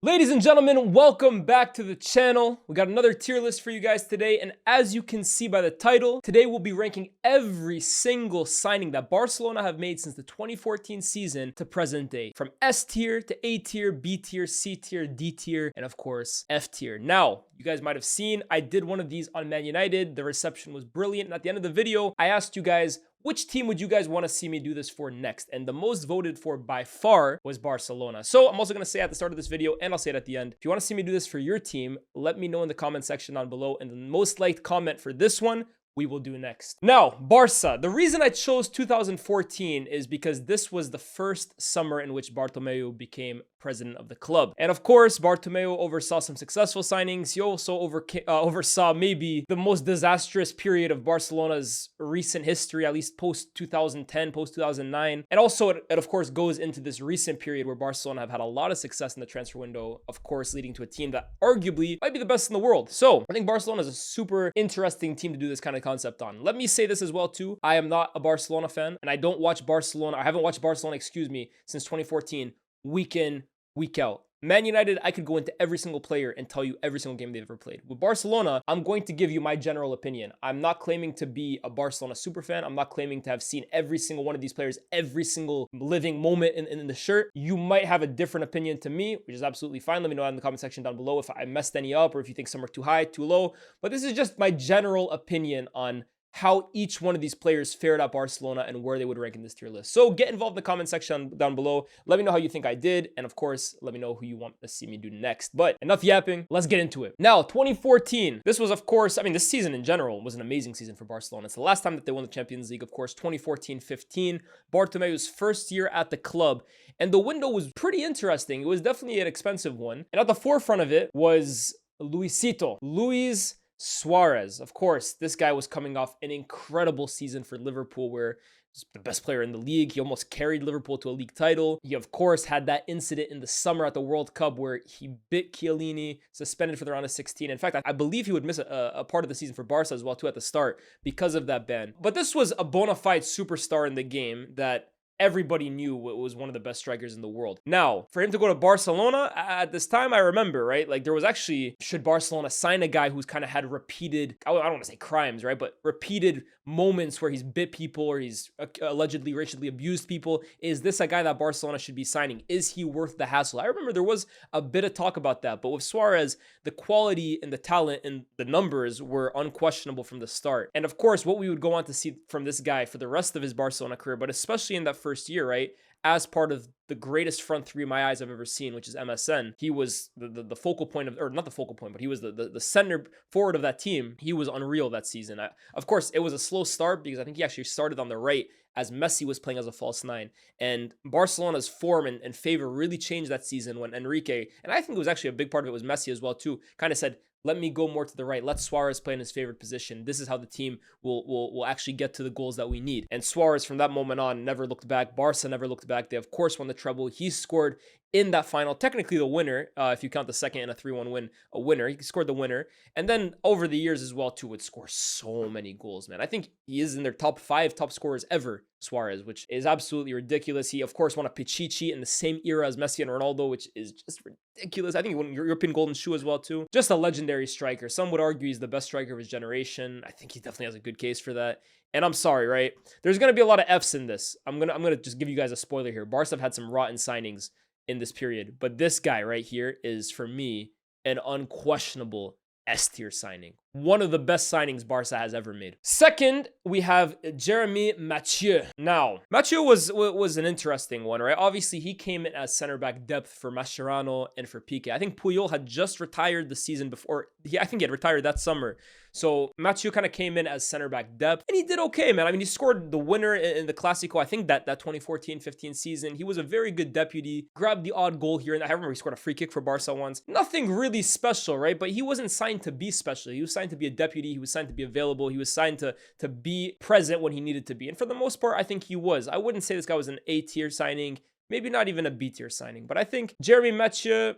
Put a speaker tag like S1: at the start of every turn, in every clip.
S1: Ladies and gentlemen, welcome back to the channel. We got another tier list for you guys today, and as you can see by the title, today we'll be ranking every single signing that Barcelona have made since the 2014 season to present day, from S tier to A tier, B tier, C tier, D tier, and of course, F tier. Now, you guys might have seen, I did one of these on Man United. The reception was brilliant, and at the end of the video, I asked you guys, which team would you guys want to see me do this for next? And the most voted for by far was Barcelona. So I'm also going to say at the start of this video, and I'll say it at the end, if you want to see me do this for your team, let me know in the comment section down below. And the most liked comment for this one, we will do next. Now, Barca. The reason I chose 2014 is because this was the first summer in which Bartomeu became president of the club. And of course, Bartomeu oversaw some successful signings. He also oversaw maybe the most disastrous period of Barcelona's recent history, at least post-2010, post-2009. And also, it of course goes into this recent period where Barcelona have had a lot of success in the transfer window, of course, leading to a team that arguably might be the best in the world. So I think Barcelona is a super interesting team to do this kind of concept on. Let me say this as well too. I am not a Barcelona fan, and I don't watch Barcelona. I haven't watched Barcelona, since 2014, week in, week out. Man United, I could go into every single player and tell you every single game they've ever played. With Barcelona, I'm going to give you my general opinion. I'm not claiming to be a Barcelona super fan. I'm not claiming to have seen every single one of these players, every single living moment in the shirt. You might have a different opinion to me, which is absolutely fine. Let me know in the comment section down below if I messed any up or if you think some are too high, too low. But this is just my general opinion on how each one of these players fared at Barcelona and where they would rank in this tier list. So get involved in the comment section down below. Let me know how you think I did. And of course, let me know who you want to see me do next. But enough yapping. Let's get into it. Now, 2014. This was, of course, this season in general was an amazing season for Barcelona. It's the last time that they won the Champions League, of course, 2014-15. Bartomeu's first year at the club. And the window was pretty interesting. It was definitely an expensive one. And at the forefront of it was Luis Suarez. Of course, this guy was coming off an incredible season for Liverpool where he's the best player in the league. He almost carried Liverpool to a league title. He, of course, had that incident in the summer at the World Cup where he bit Chiellini, suspended for the round of 16. In fact, I believe he would miss a part of the season for Barca as well, too, at the start because of that ban. But this was a bona fide superstar in the game that everybody knew was one of the best strikers in the world. Now, for him to go to Barcelona, at this time, I remember, right? Like, there was actually, should Barcelona sign a guy who's kind of had repeated, I don't want to say crimes, right? But repeated moments where he's bit people or he's allegedly racially abused people. Is this a guy that Barcelona should be signing? Is he worth the hassle? I remember there was a bit of talk about that. But with Suarez, the quality and the talent and the numbers were unquestionable from the start. And of course, what we would go on to see from this guy for the rest of his Barcelona career, but especially in that first year, right? As part of the greatest front three in my eyes I've ever seen, which is MSN. He was the focal point of, or not the focal point, but he was the center forward of that team. He was unreal that season. Of course, it was a slow start because I think he actually started on the right as Messi was playing as a false nine. And Barcelona's form and favor really changed that season when Enrique, and I think it was actually a big part of it was Messi as well too, kind of said, let me go more to the right. Let Suarez play in his favorite position. This is how the team will actually get to the goals that we need. And Suarez, from that moment on, never looked back. Barca never looked back. They, of course, won the treble. He scored in that final, technically the winner, if you count the second and a 3-1 win, a winner. He scored the winner. And then over the years as well, too, would score so many goals, man. I think he is in their top 5 top scorers ever, Suarez, which is absolutely ridiculous. He, of course, won a Pichichi in the same era as Messi and Ronaldo, which is just ridiculous. I think he won European Golden Shoe as well, too. Just a legendary striker. Some would argue he's the best striker of his generation. I think he definitely has a good case for that. And I'm sorry, right? There's going to be a lot of Fs in this. I'm gonna just give you guys a spoiler here. Barca have had some rotten signings in this period, but this guy right here is, for me, an unquestionable S-tier signing. One of the best signings Barca has ever made. Second, we have Jeremy Mathieu. Now, Mathieu was an interesting one, right? Obviously, he came in as center back depth for Mascherano and for Piqué. I think Puyol had just retired the season before. I think he had retired that summer. So Mathieu kind of came in as center back depth, and he did okay, man. He scored the winner in the Clásico. I think that 2014-15 season. He was a very good deputy, grabbed the odd goal here, and I remember he scored a free kick for Barca once. Nothing really special, right? But he wasn't signed to be special. He was signed to be a deputy. He was signed to be available. He was signed to be present when he needed to be. And for the most part, I think he was. I wouldn't say this guy was an A-tier signing, maybe not even a B-tier signing, but I think Jeremy Mathieu,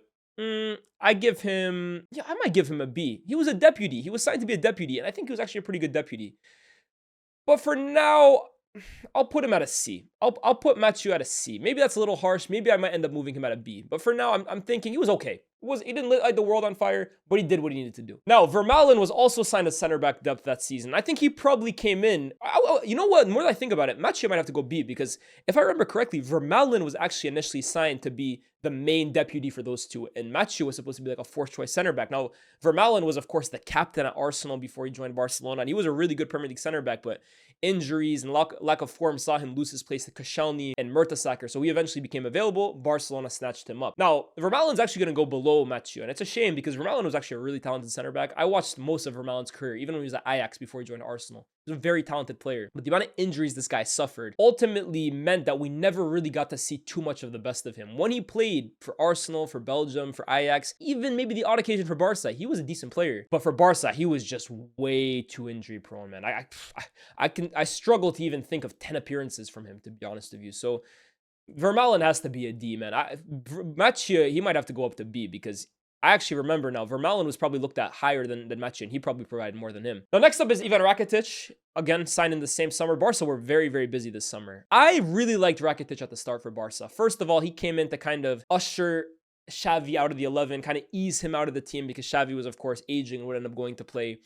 S1: I give him, I might give him a B. He was a deputy. He was signed to be a deputy, and I think he was actually a pretty good deputy. But for now, I'll put him at a C. I'll put Mathieu at a C. Maybe that's a little harsh. Maybe I might end up moving him at a B. But for now, I'm thinking he was okay. He didn't light the world on fire, but he did what he needed to do. Now, Vermaelen was also signed as center back depth that season. I think he probably came in. You know what? The more that I think about it, Mathieu might have to go B, because if I remember correctly, Vermaelen was actually initially signed to be the main deputy for those two, and Mathieu was supposed to be like a fourth choice center back. Now, Vermaelen was, of course, the captain at Arsenal before he joined Barcelona, and he was a really good Premier League center back, but injuries and lack of form saw him lose his place to Koscielny and Mertesacker, so he eventually became available. Barcelona snatched him up. Now, Vermaelen's actually going to go below Mathieu, and it's a shame because Vermaelen was actually a really talented center back. I watched most of Vermaelen's career, even when he was at Ajax before he joined Arsenal. He was a very talented player, but the amount of injuries this guy suffered ultimately meant that we never really got to see too much of the best of him. When he played for Arsenal, for Belgium, for Ajax, even maybe the odd occasion for Barca, he was a decent player. But for Barca, he was just way too injury prone, man. I struggle to even think of 10 appearances from him, to be honest with you. So Vermaelen has to be a D, man. Mathieu, he might have to go up to B, because I actually remember now, Vermaelen was probably looked at higher than Mathieu, and he probably provided more than him. Now, next up is Ivan Rakitic. Again, signed in the same summer. Barca were very, very busy this summer. I really liked Rakitic at the start for Barca. First of all, he came in to kind of usher Xavi out of the 11, kind of ease him out of the team, because Xavi was, of course, aging and would end up going to play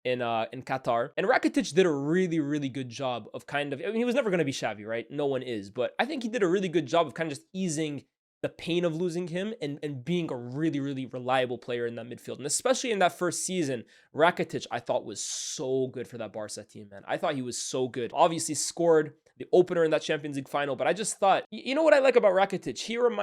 S1: in Qatar. And Rakitic did a really, really good job of I mean, he was never going to be Xavi, right? No one is. But I think he did a really good job of kind of just easing the pain of losing him and being a really, really reliable player in that midfield. And especially in that first season, Rakitic, I thought, was so good for that Barca team, man. I thought he was so good. Obviously scored the opener in that Champions League final, but I just thought, you know what I like about Rakitic?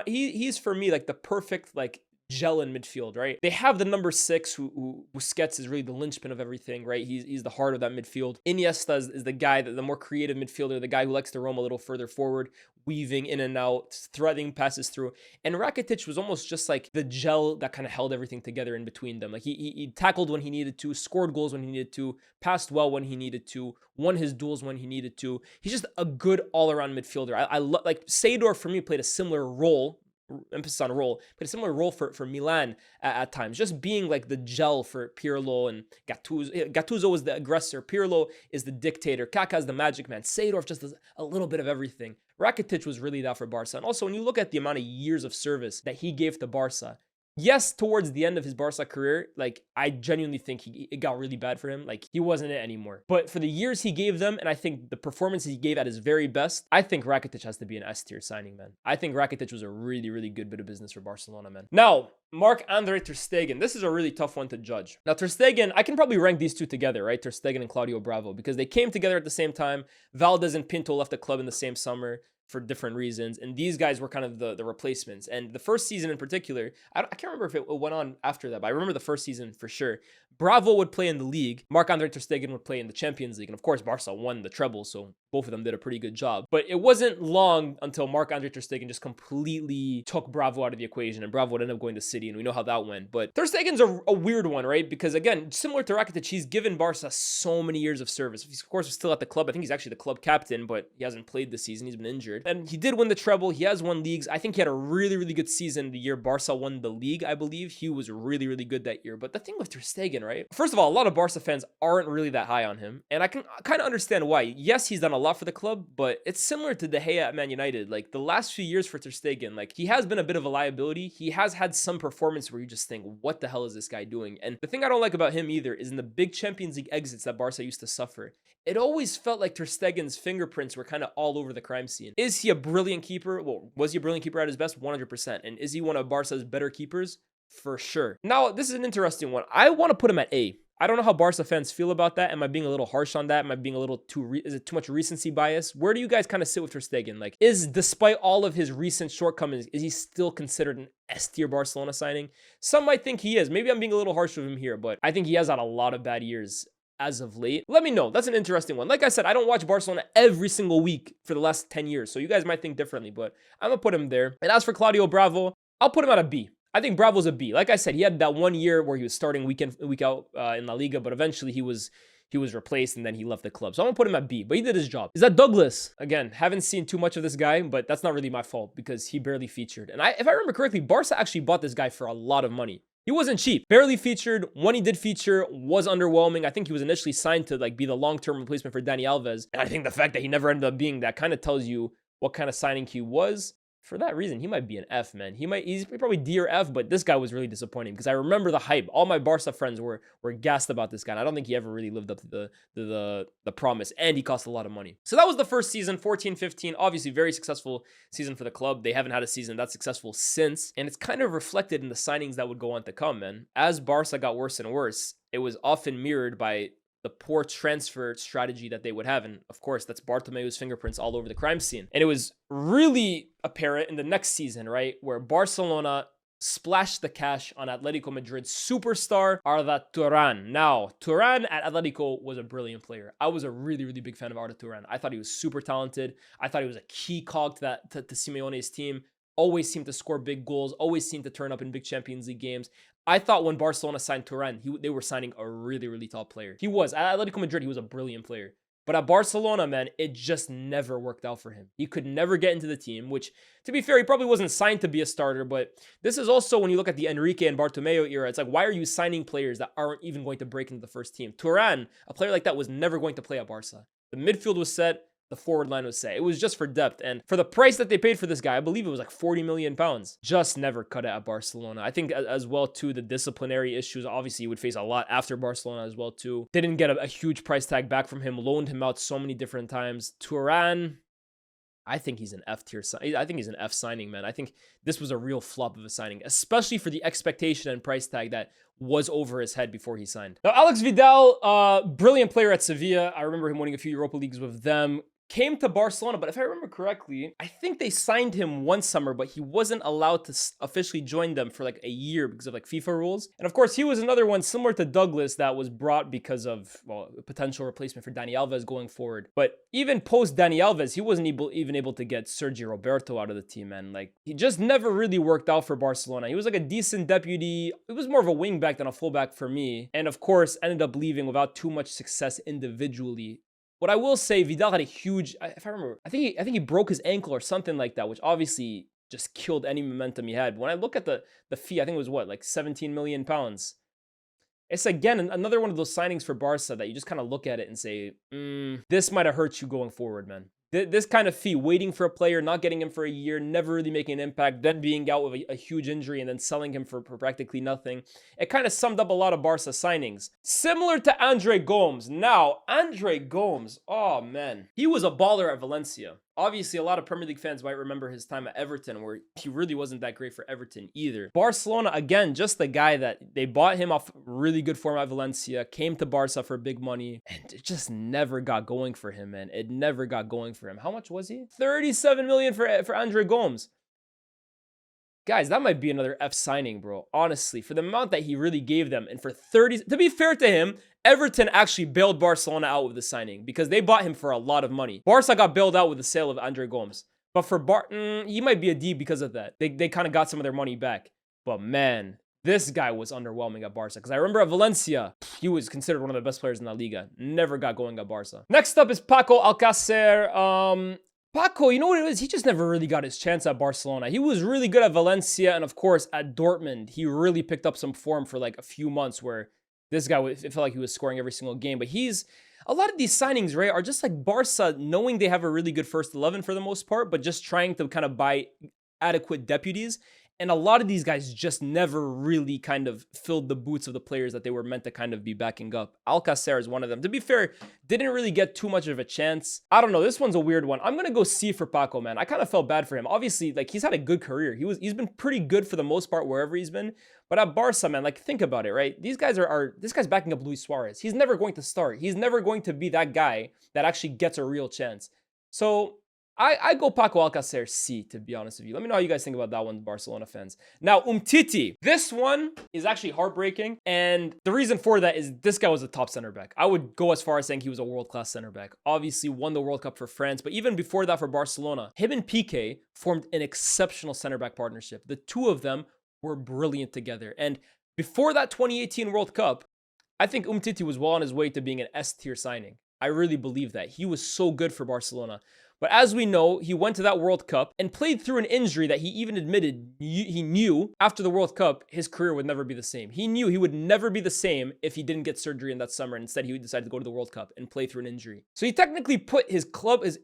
S1: He's for me like the perfect like gel in midfield, right? They have the number 6 who Busquets is really the linchpin of everything, right? He's the heart of that midfield. Iniesta is the guy, the more creative midfielder, the guy who likes to roam a little further forward, weaving in and out, threading passes through. And Rakitic was almost just like the gel that kind of held everything together in between them. Like he tackled when he needed to, scored goals when he needed to, passed well when he needed to, won his duels when he needed to. He's just a good all-around midfielder. I like Seedorf for me played a similar role, emphasis on role, but a similar role for Milan at times, just being like the gel for Pirlo and Gattuso. Gattuso was the aggressor, Pirlo is the dictator, Kaká's the magic man, Seedorf just does a little bit of everything. Rakitic was really that for Barca. And also, when you look at the amount of years of service that he gave to Barca, yes, towards the end of his Barca career, like, I genuinely think it got really bad for him. Like, he wasn't it anymore. But for the years he gave them, and I think the performances he gave at his very best, I think Rakitic has to be an S-tier signing, man. I think Rakitic was a really, really good bit of business for Barcelona, man. Now, Marc-Andre ter Stegen. This is a really tough one to judge. Now, ter Stegen, I can probably rank these two together, right? Ter Stegen and Claudio Bravo, because they came together at the same time. Valdez and Pinto left the club in the same summer for different reasons, and these guys were kind of the replacements. And the first season in particular, I can't remember if it went on after that, but I remember the first season for sure. Bravo would play in the league, Marc-Andre ter Stegen would play in the Champions League, and of course Barca won the treble, so both of them did a pretty good job. But it wasn't long until Marc-Andre ter Stegen just completely took Bravo out of the equation, and Bravo would end up going to City, and we know how that went. But ter Stegen's a weird one, right? Because again, similar to Rakitic, he's given Barca so many years of service. He's, of course, still at the club. I think he's actually the club captain, but he hasn't played this season. He's been injured. And he did win the treble. He has won leagues. I think he had a really, really good season the year Barca won the league, I believe. He was really, really good that year. But the thing with ter Stegen, right? First of all, a lot of Barca fans aren't really that high on him, and I can kind of understand why. Yes, he's done a lot for the club, but it's similar to De Gea at Man United. Like, the last few years for ter Stegen, like, he has been a bit of a liability. He has had some performance where you just think, what the hell is this guy doing? And the thing I don't like about him either is in the big Champions League exits that Barca used to suffer, it always felt like ter Stegen's fingerprints were kind of all over the crime scene. Is he a brilliant keeper? Well, was he a brilliant keeper at his best? 100%. And is he one of Barca's better keepers? For sure. Now, this is an interesting one. I want to put him at A. I don't know how Barca fans feel about that. Am I being a little harsh on that? Am I being a little is it too much recency bias? Where do you guys kind of sit with ter Stegen? Like, despite all of his recent shortcomings, is he still considered an S-tier Barcelona signing? Some might think he is. Maybe I'm being a little harsh with him here, but I think he has had a lot of bad years as of late. Let me know. That's an interesting one. Like I said, I don't watch Barcelona every single week for the last 10 years, so you guys might think differently, but I'm going to put him there. And as for Claudio Bravo, I'll put him at a B. I think Bravo's a B. Like I said, he had that 1 year where he was starting week in, week out in La Liga, but eventually he was replaced and then he left the club. So I'm gonna put him at B, but he did his job. Is that Douglas? Again, haven't seen too much of this guy, but that's not really my fault because he barely featured. And if I remember correctly, Barca actually bought this guy for a lot of money. He wasn't cheap. Barely featured. When he did feature, was underwhelming. I think he was initially signed to like be the long-term replacement for Dani Alves. And I think the fact that he never ended up being that kind of tells you what kind of signing he was. For that reason, he might be an F, man. He's probably D or F, but this guy was really disappointing because I remember the hype. All my Barca friends were gassed about this guy. And I don't think he ever really lived up to the promise, and he cost a lot of money. So that was the first season, 14-15. Obviously, very successful season for the club. They haven't had a season that successful since, and it's kind of reflected in the signings that would go on to come, man. As Barca got worse and worse, it was often mirrored by the poor transfer strategy that they would have. And of course, that's Bartomeu's fingerprints all over the crime scene. And it was really apparent in the next season, right? Where Barcelona splashed the cash on Atletico Madrid's superstar, Arda Turan. Now, Turan at Atletico was a brilliant player. I was a really, really big fan of Arda Turan. I thought he was super talented. I thought he was a key cog to Simeone's team. Always seemed to score big goals, always seemed to turn up in big Champions League games. I thought when Barcelona signed Turan, they were signing a really, really top player. He was. At Atletico Madrid, he was a brilliant player. But at Barcelona, man, it just never worked out for him. He could never get into the team, which, to be fair, he probably wasn't signed to be a starter. But this is also, when you look at the Enrique and Bartomeu era, it's like, why are you signing players that aren't even going to break into the first team? Turan, a player like that, was never going to play at Barca. The midfield was set. The forward line was set. It was just for depth. And for the price that they paid for this guy, I believe it was like 40 million pounds. Just never cut it at Barcelona. I think as well, too, the disciplinary issues, obviously, he would face a lot after Barcelona as well, too. Didn't get a huge price tag back from him. Loaned him out so many different times. Turan, I think he's an F tier. I think he's an F signing, man. I think this was a real flop of a signing, especially for the expectation and price tag that was over his head before he signed. Now, Alex Vidal, brilliant player at Sevilla. I remember him winning a few Europa Leagues with them. Came to Barcelona, but if I remember correctly, I think they signed him one summer, but he wasn't allowed to officially join them for like a year because of like FIFA rules. And of course, he was another one similar to Douglas that was brought because of, well, a potential replacement for Dani Alves going forward. But even post Dani Alves, he wasn't even able to get Sergio Roberto out of the team, man. Like, he just never really worked out for Barcelona. He was like a decent deputy. It was more of a wing back than a fullback for me. And of course, ended up leaving without too much success individually. What I will say, Vidal had a huge, if I remember, I think he broke his ankle or something like that, which obviously just killed any momentum he had. When I look at the fee, I think it was what, like 17 million pounds. It's again another one of those signings for Barca that you just kind of look at it and say, this might have hurt you going forward, man. This kind of fee, waiting for a player, not getting him for a year, never really making an impact, then being out with a huge injury and then selling him for practically nothing. It kind of summed up a lot of Barca signings. Similar to Andre Gomes. Now, Andre Gomes, oh man, he was a baller at Valencia. Obviously, a lot of Premier League fans might remember his time at Everton, where he really wasn't that great for Everton either. Barcelona, again, just the guy that they bought him off really good form at Valencia, came to Barca for big money, and it just never got going for him, man. It never got going for him. How much was he? 37 million for Andre Gomes. Guys, that might be another F signing, bro. Honestly, for the amount that he really gave them, and for 30, to be fair to him, Everton actually bailed Barcelona out with the signing because they bought him for a lot of money. Barca got bailed out with the sale of Andre Gomes. But for he might be a D because of that. They kind of got some of their money back. But man, this guy was underwhelming at Barca. Because I remember at Valencia, he was considered one of the best players in La Liga. Never got going at Barca. Next up is Paco Alcácer. Paco, you know what it is? He just never really got his chance at Barcelona. He was really good at Valencia, and of course at Dortmund, he really picked up some form for like a few months where this guy, it felt like he was scoring every single game. But a lot of these signings, right, are just like Barca knowing they have a really good first 11 for the most part, but just trying to kind of buy adequate deputies. And a lot of these guys just never really kind of filled the boots of the players that they were meant to kind of be backing up. Alcácer is one of them. To be fair, didn't really get too much of a chance. I don't know. This one's a weird one. I'm going to go C for Paco, man. I kind of felt bad for him. Obviously, like, he's had a good career. He's been pretty good for the most part wherever he's been. But at Barca, man, like, think about it, right? These guys this guy's backing up Luis Suarez. He's never going to start. He's never going to be that guy that actually gets a real chance. So I go Paco Alcácer C, to be honest with you. Let me know how you guys think about that one, Barcelona fans. Now, Umtiti. This one is actually heartbreaking. And the reason for that is this guy was a top center back. I would go as far as saying he was a world-class center back. Obviously, won the World Cup for France. But even before that for Barcelona, him and Piqué formed an exceptional center back partnership. The two of them were brilliant together. And before that 2018 World Cup, I think Umtiti was well on his way to being an S-tier signing. I really believe that. He was so good for Barcelona. But as we know, he went to that World Cup and played through an injury that he even admitted he knew after the World Cup, his career would never be the same. He knew he would never be the same if he didn't get surgery in that summer. And instead, he decided to go to the World Cup and play through an injury. So he technically put his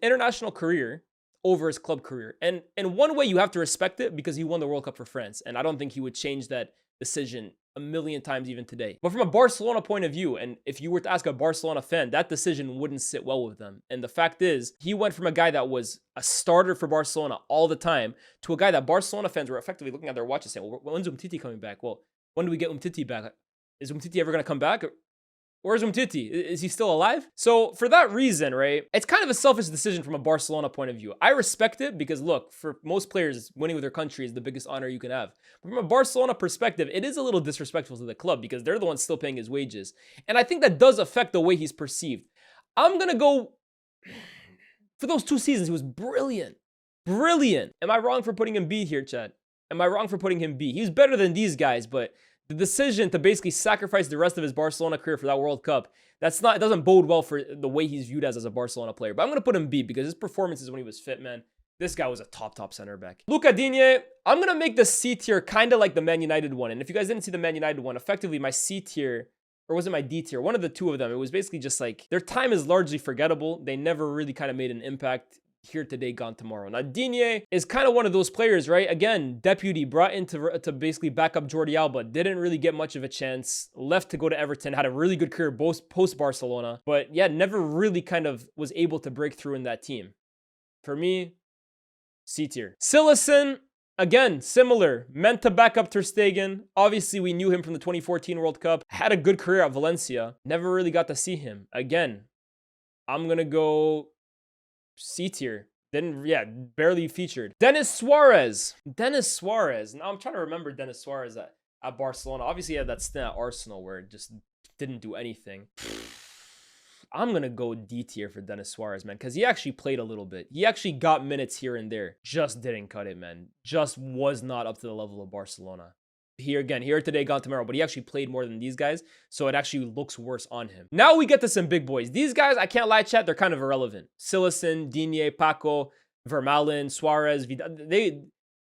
S1: international career over his club career. And in one way, you have to respect it because he won the World Cup for France. And I don't think he would change that decision a million times even today. But from a Barcelona point of view, and if you were to ask a Barcelona fan, that decision wouldn't sit well with them. And the fact is, he went from a guy that was a starter for Barcelona all the time to a guy that Barcelona fans were effectively looking at their watches saying, well, when's Umtiti coming back? Well, when do we get Umtiti back? Is Umtiti ever going to come back? Where's Umtiti? Is he still alive? So for that reason, right, it's kind of a selfish decision from a Barcelona point of view. I respect it because, look, for most players, winning with their country is the biggest honor you can have. But from a Barcelona perspective, it is a little disrespectful to the club because they're the ones still paying his wages. And I think that does affect the way he's perceived. I'm going to go... For those 2 seasons, he was brilliant. Brilliant. Am I wrong for putting him B here, Chad? Am I wrong for putting him B? He was better than these guys, but... the decision to basically sacrifice the rest of his Barcelona career for that World Cup, it doesn't bode well for the way he's viewed as a Barcelona player. But I'm going to put him B because his performances when he was fit, man, this guy was a top center back. Luca Digne, I'm going to make the C tier kind of like the Man United one. And if you guys didn't see the Man United one, effectively my C tier, or was it my D tier? One of the two of them, it was basically just like their time is largely forgettable. They never really kind of made an impact. Here today, gone tomorrow. Now, Digne is kind of one of those players, right? Again, deputy, brought in to basically back up Jordi Alba. Didn't really get much of a chance. Left to go to Everton. Had a really good career post-Barcelona. But yeah, never really kind of was able to break through in that team. For me, C tier. Cillessen, again, similar. Meant to back up Ter Stegen. Obviously, we knew him from the 2014 World Cup. Had a good career at Valencia. Never really got to see him. Again, I'm going to go... C tier. Barely featured. Denis Suarez. Now I'm trying to remember Denis Suarez at Barcelona. Obviously, he had that stint at Arsenal where it just didn't do anything. I'm going to go D tier for Denis Suarez, man, because he actually played a little bit. He actually got minutes here and there. Just didn't cut it, man. Just was not up to the level of Barcelona. Here today, gone tomorrow, but he actually played more than these guys, so it actually looks worse on him. Now we get to some big boys. These guys, I can't lie, chat, they're kind of irrelevant. Cillessen, Digne, Paco, Vermaelen, Suarez,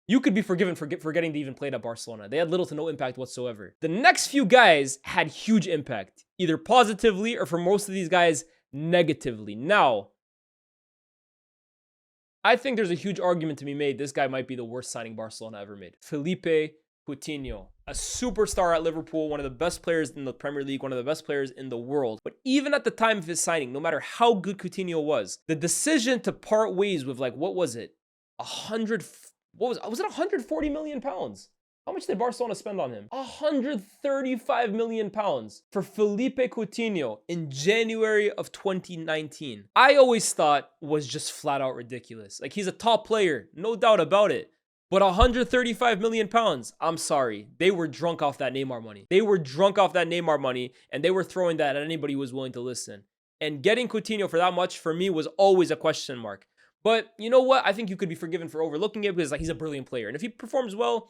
S1: you could be forgiven for forgetting they even played at Barcelona. They had little to no impact whatsoever. The next few guys had huge impact, either positively or for most of these guys, negatively. Now, I think there's a huge argument to be made. This guy might be the worst signing Barcelona ever made. Philippe Coutinho, a superstar at Liverpool, one of the best players in the Premier League, one of the best players in the world. But even at the time of his signing, no matter how good Coutinho was, the decision to part ways with what was it? Was it 140 million pounds? How much did Barcelona spend on him? 135 million pounds for Philippe Coutinho in January of 2019. I always thought was just flat out ridiculous. He's a top player, no doubt about it. But 135 million pounds, I'm sorry. They were drunk off that Neymar money. And they were throwing that at anybody who was willing to listen. And getting Coutinho for that much, for me, was always a question mark. But you know what? I think you could be forgiven for overlooking it because he's a brilliant player. And if he performs well,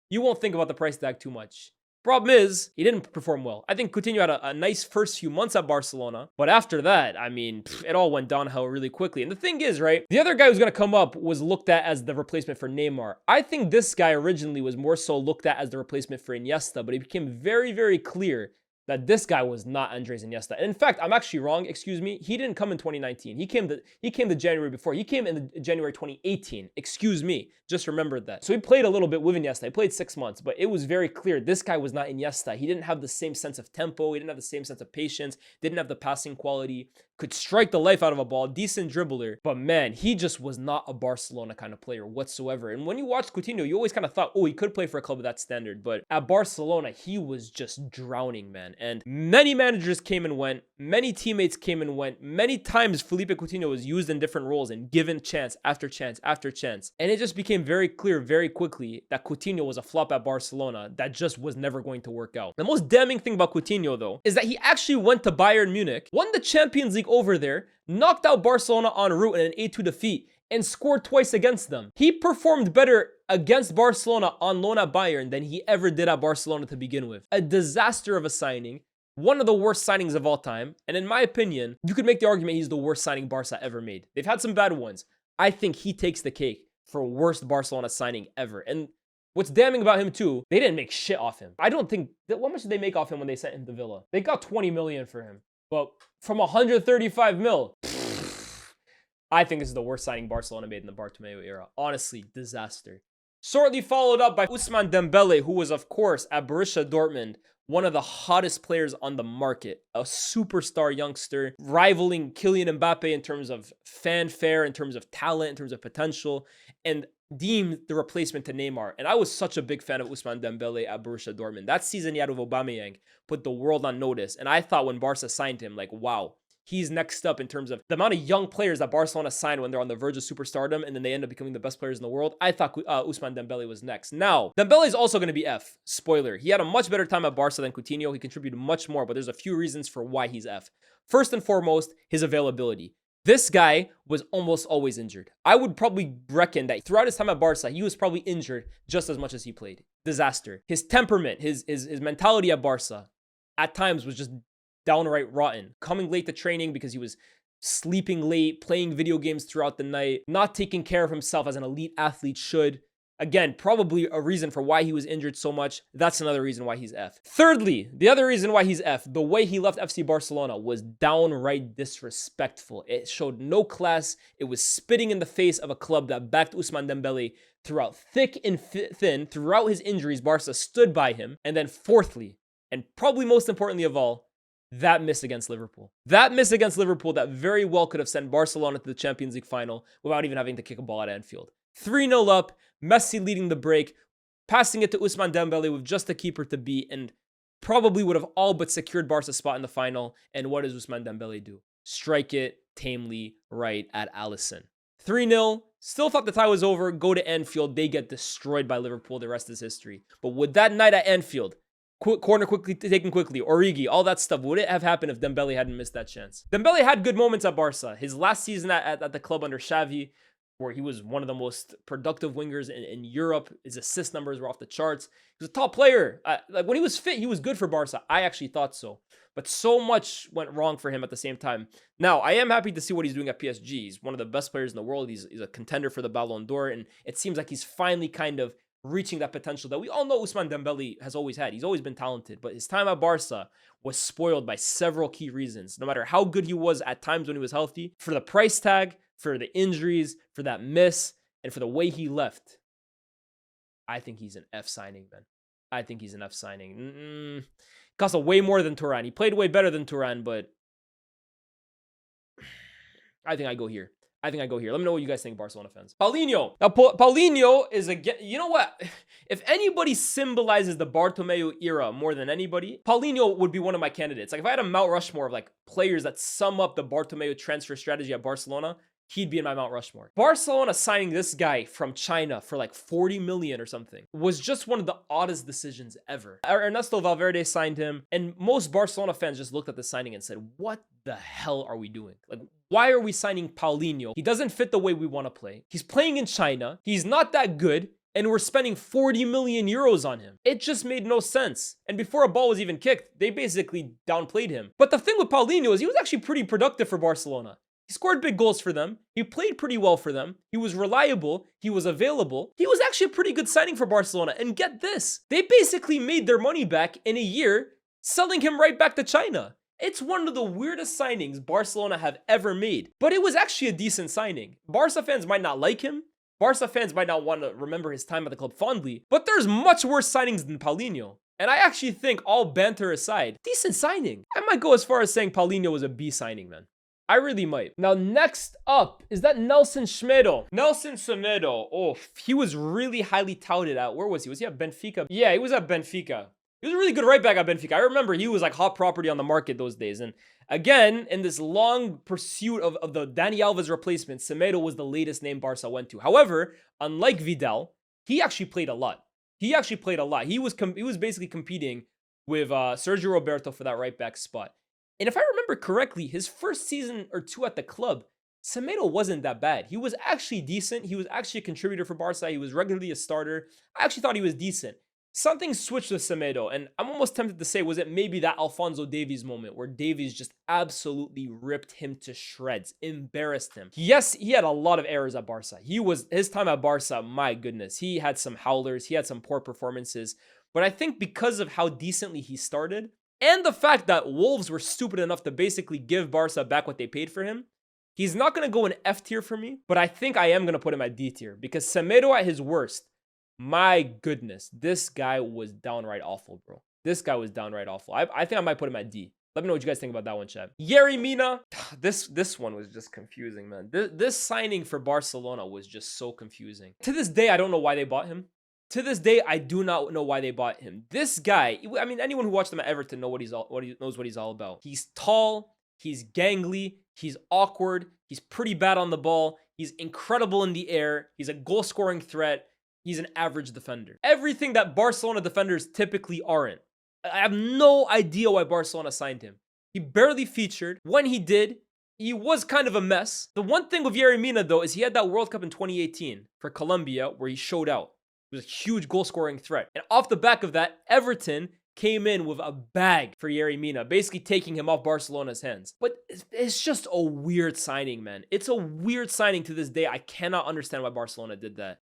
S1: you won't think about the price tag too much. Problem is, he didn't perform well. I think Coutinho had a nice first few months at Barcelona. But after that, I mean, it all went downhill really quickly. And the thing is, right, the other guy who's going to come up was looked at as the replacement for Neymar. I think this guy originally was more so looked at as the replacement for Iniesta. But it became very, very clear that this guy was not Andres Iniesta. And in fact, I'm actually wrong. Excuse me. He didn't come in 2019. He came the January before. He came in the January 2018. Excuse me. Just remembered that. So he played a little bit with Iniesta. He played 6 months, but it was very clear this guy was not Iniesta. He didn't have the same sense of tempo. He didn't have the same sense of patience. Didn't have the passing quality. Could strike the life out of a ball. Decent dribbler. But man, he just was not a Barcelona kind of player whatsoever. And when you watched Coutinho, you always kind of thought, oh, he could play for a club of that standard. But at Barcelona, he was just drowning, man. And many managers came and went. Many teammates came and went. Many times Philippe Coutinho was used in different roles and given chance after chance after chance. And it just became very clear very quickly that Coutinho was a flop at Barcelona that just was never going to work out. The most damning thing about Coutinho, though, is that he actually went to Bayern Munich, won the Champions League over there, knocked out Barcelona en route in an 8-2 defeat, and scored twice against them. He performed better against Barcelona on loan at Bayern than he ever did at Barcelona to begin with. A disaster of a signing. One of the worst signings of all time. And in my opinion, you could make the argument he's the worst signing Barca ever made. They've had some bad ones. I think he takes the cake for worst Barcelona signing ever. And what's damning about him too, they didn't make shit off him. I don't think, how much did they make off him when they sent him to Villa? They got 20 million for him. But from 135 mil, I think this is the worst signing Barcelona made in the Bartomeu era. Honestly, disaster. Shortly followed up by Ousmane Dembele, who was, of course, at Borussia Dortmund, one of the hottest players on the market, a superstar youngster, rivaling Kylian Mbappe in terms of fanfare, in terms of talent, in terms of potential, and deemed the replacement to Neymar. And I was such a big fan of Ousmane Dembele at Borussia Dortmund. That season he had with Aubameyang put the world on notice. And I thought when Barca signed him, like, wow, he's next up in terms of the amount of young players that Barcelona signed when they're on the verge of superstardom and then they end up becoming the best players in the world. I thought Ousmane Dembele was next. Now, Dembele is also going to be F. Spoiler. He had a much better time at Barca than Coutinho. He contributed much more, but there's a few reasons for why he's F. First and foremost, his availability. This guy was almost always injured. I would probably reckon that throughout his time at Barca, he was probably injured just as much as he played. Disaster. His temperament, his mentality at Barca at times was just downright rotten. Coming late to training because he was sleeping late, playing video games throughout the night, not taking care of himself as an elite athlete should. Again, probably a reason for why he was injured so much. That's another reason why he's F. Thirdly, the other reason why he's F, the way he left FC Barcelona was downright disrespectful. It showed no class. It was spitting in the face of a club that backed Ousmane Dembele throughout thick and thin. Throughout his injuries, Barca stood by him. And then fourthly, and probably most importantly of all, that miss against Liverpool. That miss against Liverpool that very well could have sent Barcelona to the Champions League final without even having to kick a ball at Anfield. 3-0 up, Messi leading the break, passing it to Ousmane Dembele with just a keeper to beat, and probably would have all but secured Barca's spot in the final. And what does Ousmane Dembele do? Strike it tamely right at Alisson. 3-0, still thought the tie was over, go to Anfield, they get destroyed by Liverpool, the rest is history. But would that night at Anfield, corner quickly taken quickly, Origi, all that stuff, would it have happened if Dembele hadn't missed that chance? Dembele had good moments at Barca. His last season at the club under Xavi, where he was one of the most productive wingers in Europe. His assist numbers were off the charts. He was a top player. Like when he was fit, he was good for Barca. I actually thought so. But so much went wrong for him at the same time. Now, I am happy to see what he's doing at PSG. He's one of the best players in the world. He's a contender for the Ballon d'Or. And it seems like he's finally kind of reaching that potential that we all know Ousmane Dembele has always had. He's always been talented. But his time at Barca was spoiled by several key reasons. No matter how good he was at times when he was healthy, for the price tag, for the injuries, for that miss, and for the way he left, I think he's an F signing, man. I think he's an F signing. Cost way more than Thuram. He played way better than Thuram, but I think I go here. Let me know what you guys think, Barcelona fans. Paulinho. Now, Paulinho is, again, you know what? If anybody symbolizes the Bartomeu era more than anybody, Paulinho would be one of my candidates. Like, if I had a Mount Rushmore of, like, players that sum up the Bartomeu transfer strategy at Barcelona, he'd be in my Mount Rushmore. Barcelona signing this guy from China for like 40 million or something was just one of the oddest decisions ever. Ernesto Valverde signed him, and most Barcelona fans just looked at the signing and said, what the hell are we doing? Like, why are we signing Paulinho? He doesn't fit the way we want to play. He's playing in China. He's not that good. And we're spending 40 million euros on him. It just made no sense. And before a ball was even kicked, they basically downplayed him. But the thing with Paulinho is he was actually pretty productive for Barcelona. He scored big goals for them. He played pretty well for them. He was reliable. He was available. He was actually a pretty good signing for Barcelona. And get this, they basically made their money back in a year, selling him right back to China. It's one of the weirdest signings Barcelona have ever made. But it was actually a decent signing. Barca fans might not like him. Barca fans might not want to remember his time at the club fondly. But there's much worse signings than Paulinho. And I actually think, all banter aside, decent signing. I might go as far as saying Paulinho was a B signing, man. I really might. Now, next up is that Nelson Semedo. Nelson Semedo. Oh, he was really highly touted at, where was he? Was he at Benfica? Yeah, he was at Benfica. He was a really good right back at Benfica. I remember he was like hot property on the market those days. And again, in this long pursuit of the Dani Alves replacement, Semedo was the latest name Barca went to. However, unlike Vidal, he actually played a lot. He was basically competing with Sergio Roberto for that right back spot. And if I remember correctly, his first season or two at the club, Semedo wasn't that bad. He was actually decent. He was actually a contributor for Barca. He was regularly a starter. I actually thought he was decent. Something switched with Semedo, and I'm almost tempted to say, was it maybe that Alphonso Davies moment where Davies just absolutely ripped him to shreds, embarrassed him? Yes, he had a lot of errors at Barca. His time at Barca, my goodness, he had some howlers, he had some poor performances, but I think because of how decently he started, and the fact that Wolves were stupid enough to basically give Barca back what they paid for him, He's not going to go in F tier for me, but I think I am going to put him at D tier because Semedo at his worst, my goodness, this guy was downright awful, bro. This guy was downright awful. I think I might put him at D. Let me know what you guys think about that one, chat. Yerry Mina, this one was just confusing, man. This signing for Barcelona was just so confusing. To this day, I don't know why they bought him. To this day, I do not know why they bought him. This guy, I mean, anyone who watched him at Everton knows what he's all about. He's tall, he's gangly, he's awkward, he's pretty bad on the ball, he's incredible in the air, he's a goal-scoring threat, he's an average defender. Everything that Barcelona defenders typically aren't. I have no idea why Barcelona signed him. He barely featured. When he did, he was kind of a mess. The one thing with Yerry Mina, though, is he had that World Cup in 2018 for Colombia where he showed out. It was a huge goal-scoring threat. And off the back of that, Everton came in with a bag for Yerry Mina, basically taking him off Barcelona's hands. But it's just a weird signing, man. It's a weird signing to this day. I cannot understand why Barcelona did that.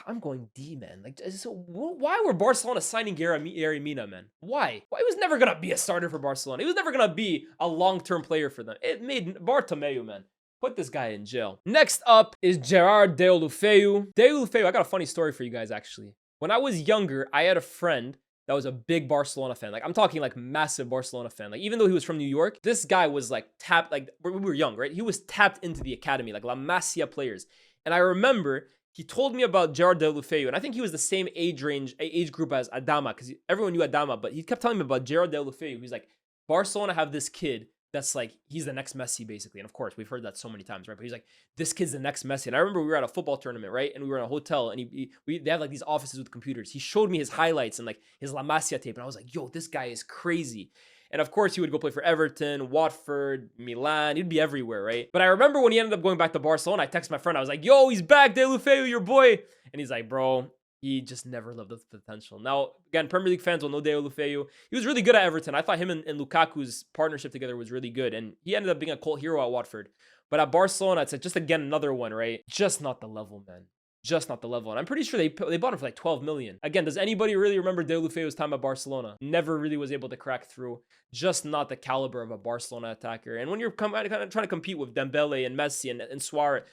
S1: I'm going D, man. Like, so why were Barcelona signing Yerry Mina, man? Why? He was never going to be a starter for Barcelona. He was never going to be a long-term player for them. It made Bartomeu, man. Put this guy in jail. Next up is Gerard Deulofeu. Deulofeu, I got a funny story for you guys, actually. When I was younger, I had a friend that was a big Barcelona fan. Like, I'm talking like massive Barcelona fan. Like, even though he was from New York, this guy was like tapped, like, we were young, right? He was tapped into the academy, like La Masia players. And I remember he told me about Gerard Deulofeu, and I think he was the same age group as Adama, because everyone knew Adama, but he kept telling me about Gerard Deulofeu. He's like, Barcelona have this kid that's like, he's the next Messi, basically. And of course, we've heard that so many times, right? But he's like, this kid's the next Messi. And I remember we were at a football tournament, right? And we were in a hotel, and they have like these offices with computers. He showed me his highlights and like his La Masia tape, and I was like, yo, this guy is crazy. And of course, he would go play for Everton, Watford, Milan. He'd be everywhere, right? But I remember when he ended up going back to Barcelona, I texted my friend. I was like, yo, he's back, Deulofeu, your boy. And he's like, bro, he just never lived up to the potential. Now, again, Premier League fans will know Deulofeu. He was really good at Everton. I thought him and Lukaku's partnership together was really good. And he ended up being a cult hero at Watford. But at Barcelona, it's just, again, another one, right? Just not the level, man. Just not the level. And I'm pretty sure they bought him for like 12 million. Again, does anybody really remember Deulofeu's time at Barcelona? Never really was able to crack through. Just not the caliber of a Barcelona attacker. And when you're kind of trying to compete with Dembele and Messi and Suarez,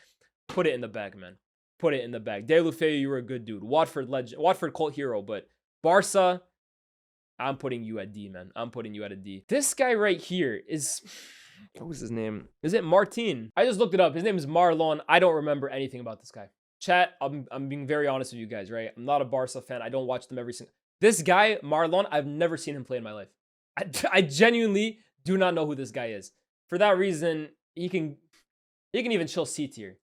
S1: put it in the bag, man. Put it in the bag. Deulofeu, you were a good dude. Watford legend, Watford cult hero. But Barca, I'm putting you at D, man. I'm putting you at a D. This guy right here is... What was his name? Is it Martin? I just looked it up. His name is Marlon. I don't remember anything about this guy. Chat, I'm being very honest with you guys, right? I'm not a Barca fan. I don't watch them every single... This guy, Marlon, I've never seen him play in my life. I genuinely do not know who this guy is. For that reason, he can even chill C tier.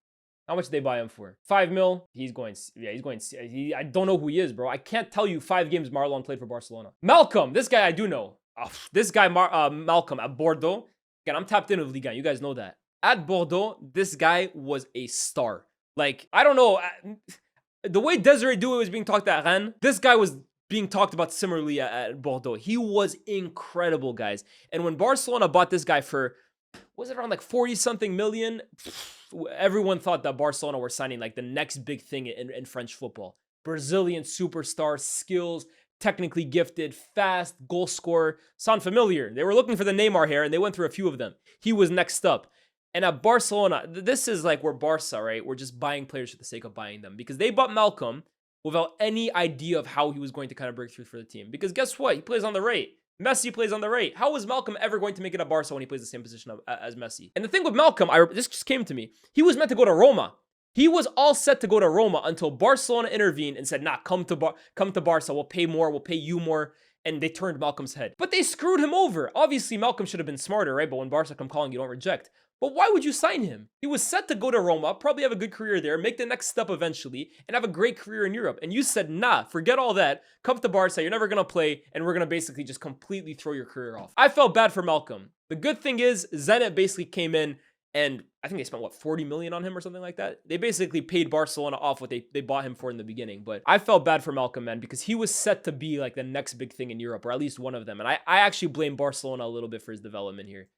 S1: How much did they buy him for? 5 mil? He's going... I don't know who he is, bro. I can't tell you 5 games Marlon played for Barcelona. Malcolm, this guy I do know. This guy, Malcolm, at Bordeaux. Again, I'm tapped in with Ligue 1. You guys know that. At Bordeaux, this guy was a star. Like, I don't know. The way Desiree Doué was being talked at Rennes, this guy was being talked about similarly at Bordeaux. He was incredible, guys. And when Barcelona bought this guy for, was it around like 40-something million? Everyone thought that Barcelona were signing like the next big thing in French football. Brazilian superstar, skills, technically gifted, fast, goal scorer. Sound familiar? They were looking for the Neymar hair, and they went through a few of them. He was next up. And at Barcelona, this is like we're Barca, right? We're just buying players for the sake of buying them. Because they bought Malcolm without any idea of how he was going to kind of break through for the team. Because guess what? He plays on the right. Messi plays on the right. How is Malcolm ever going to make it at Barca when he plays the same position as Messi? And the thing with Malcolm, this just came to me. He was meant to go to Roma. He was all set to go to Roma until Barcelona intervened and said, nah, come to Barca. We'll pay more. We'll pay you more. And they turned Malcolm's head. But they screwed him over. Obviously, Malcolm should have been smarter, right? But when Barca come calling, you don't reject. But why would you sign him? He was set to go to Roma, probably have a good career there, make the next step eventually, and have a great career in Europe. And you said, nah, forget all that. Come to Barca, you're never going to play, and we're going to basically just completely throw your career off. I felt bad for Malcolm. The good thing is, Zenit basically came in, and I think they spent, what, 40 million on him or something like that? They basically paid Barcelona off what they bought him for in the beginning. But I felt bad for Malcolm, man, because he was set to be like the next big thing in Europe, or at least one of them. And I actually blame Barcelona a little bit for his development here.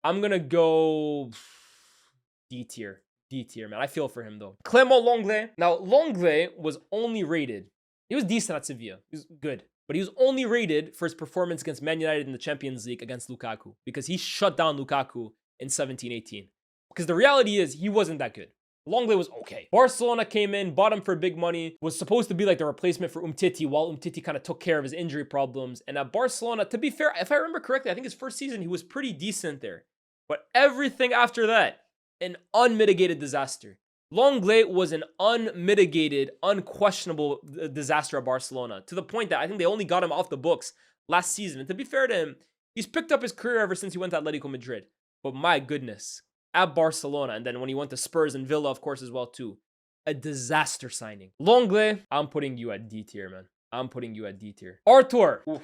S1: I'm going to go... D tier, man. I feel for him, though. Clément Lenglet. Now, Lenglet was only rated... He was decent at Sevilla. He was good. But he was only rated for his performance against Man United in the Champions League against Lukaku. Because he shut down Lukaku in 17-18. Because the reality is he wasn't that good. Longley was okay. Barcelona came in, bought him for big money, was supposed to be like the replacement for Umtiti while Umtiti kind of took care of his injury problems. And at Barcelona, to be fair, if I remember correctly, I think his first season, he was pretty decent there. But everything after that, an unmitigated disaster. Longley was an unmitigated, unquestionable disaster at Barcelona, to the point that I think they only got him off the books last season. And to be fair to him, he's picked up his career ever since he went to Atletico Madrid. But my goodness, at Barcelona, and then when he went to Spurs and Villa, of course, as well, too. A disaster signing. Longley, I'm putting you at D tier, man. I'm putting you at D tier. Arthur. Oof.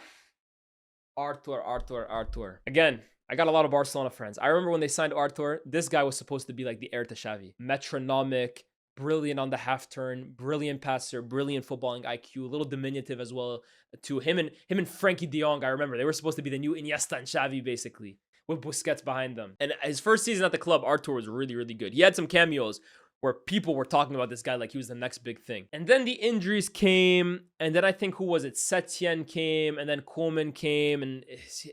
S1: Arthur. Again, I got a lot of Barcelona friends. I remember when they signed Arthur, this guy was supposed to be like the heir to Xavi. Metronomic, brilliant on the half turn, brilliant passer, brilliant footballing IQ, a little diminutive as well to him and Frankie de Jong. I remember they were supposed to be the new Iniesta and Xavi, basically, with Busquets behind them. And his first season at the club, Arthur was really, really good. He had some cameos where people were talking about this guy like he was the next big thing. And then the injuries came, and then I think, who was it? Setien came, and then Koeman came, and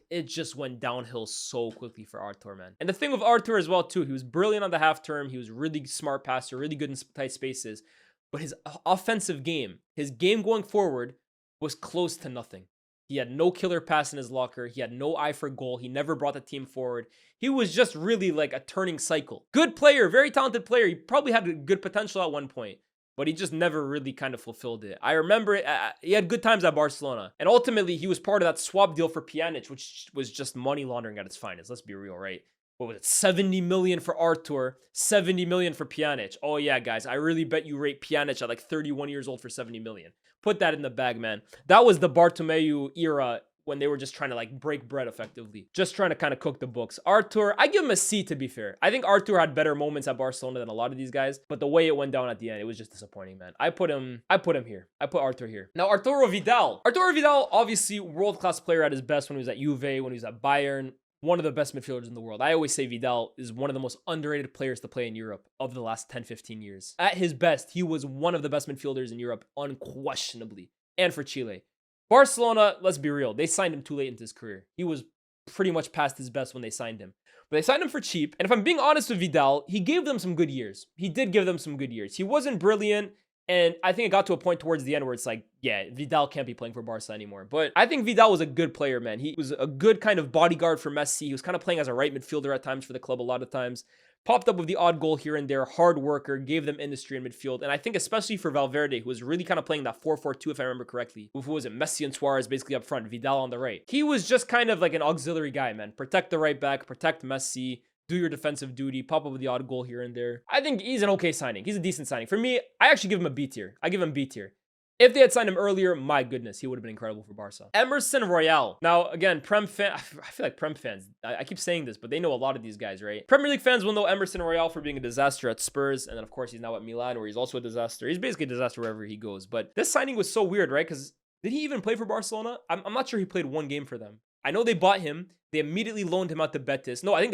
S1: it just went downhill so quickly for Arthur, man. And the thing with Arthur as well, too, he was brilliant on the half term. He was really smart passer, really good in tight spaces. But his offensive game, his game going forward, was close to nothing. He had no killer pass in his locker. He had no eye for goal. He never brought the team forward. He was just really like a turning cycle. Good player, very talented player. He probably had good potential at one point, but he just never really kind of fulfilled it. I remember he had good times at Barcelona. And ultimately, he was part of that swap deal for Pjanic, which was just money laundering at its finest. Let's be real, right? What was it? 70 million for Arthur, 70 million for Pjanic. Oh yeah, guys, I really bet you rate Pjanic at like 31 years old for 70 million. Put that in the bag, man. That was the Bartomeu era when they were just trying to like break bread effectively. Just trying to kind of cook the books. Arthur, I give him a C, to be fair. I think Arthur had better moments at Barcelona than a lot of these guys, but the way it went down at the end, it was just disappointing, man. I put him here. I put Arthur here. Now, Arturo Vidal. Arturo Vidal, obviously world-class player at his best when he was at Juve, when he was at Bayern. One of the best midfielders in the world. I always say Vidal is one of the most underrated players to play in Europe of the last 10, 15 years. At his best, he was one of the best midfielders in Europe, unquestionably. And for Chile. Barcelona, let's be real, they signed him too late into his career. He was pretty much past his best when they signed him. But they signed him for cheap. And if I'm being honest with Vidal, he gave them some good years. He did give them some good years. He wasn't brilliant. And I think it got to a point towards the end where it's like, yeah, Vidal can't be playing for Barca anymore. But I think Vidal was a good player, man. He was a good kind of bodyguard for Messi. He was kind of playing as a right midfielder at times for the club a lot of times. Popped up with the odd goal here and there. Hard worker, gave them industry in midfield. And I think especially for Valverde, who was really kind of playing that 4-4-2, if I remember correctly. Who was it? Messi and Suarez basically up front. Vidal on the right. He was just kind of like an auxiliary guy, man. Protect the right back. Protect Messi. Do your defensive duty, pop up with the odd goal here and there. I think he's an okay signing. He's a decent signing. For me, I actually give him a B tier. I give him B tier. If they had signed him earlier, my goodness, he would have been incredible for Barca. Emerson Royal. Now, again, Prem fan, I feel like Prem fans, I keep saying this, but they know a lot of these guys, right? Premier League fans will know Emerson Royal for being a disaster at Spurs. And then, of course, he's now at Milan, where he's also a disaster. He's basically a disaster wherever he goes. But this signing was so weird, right? Because did he even play for Barcelona? I'm not sure he played one game for them. I know they bought him. They immediately loaned him out to Betis. No, I think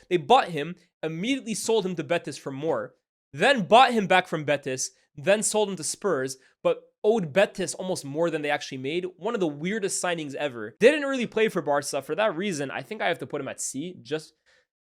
S1: they bought him, immediately sold him to Betis for more, then bought him back from Betis, then sold him to Spurs, but owed Betis almost more than they actually made. One of the weirdest signings ever. Didn't really play for Barca. For that reason, I think I have to put him at C, just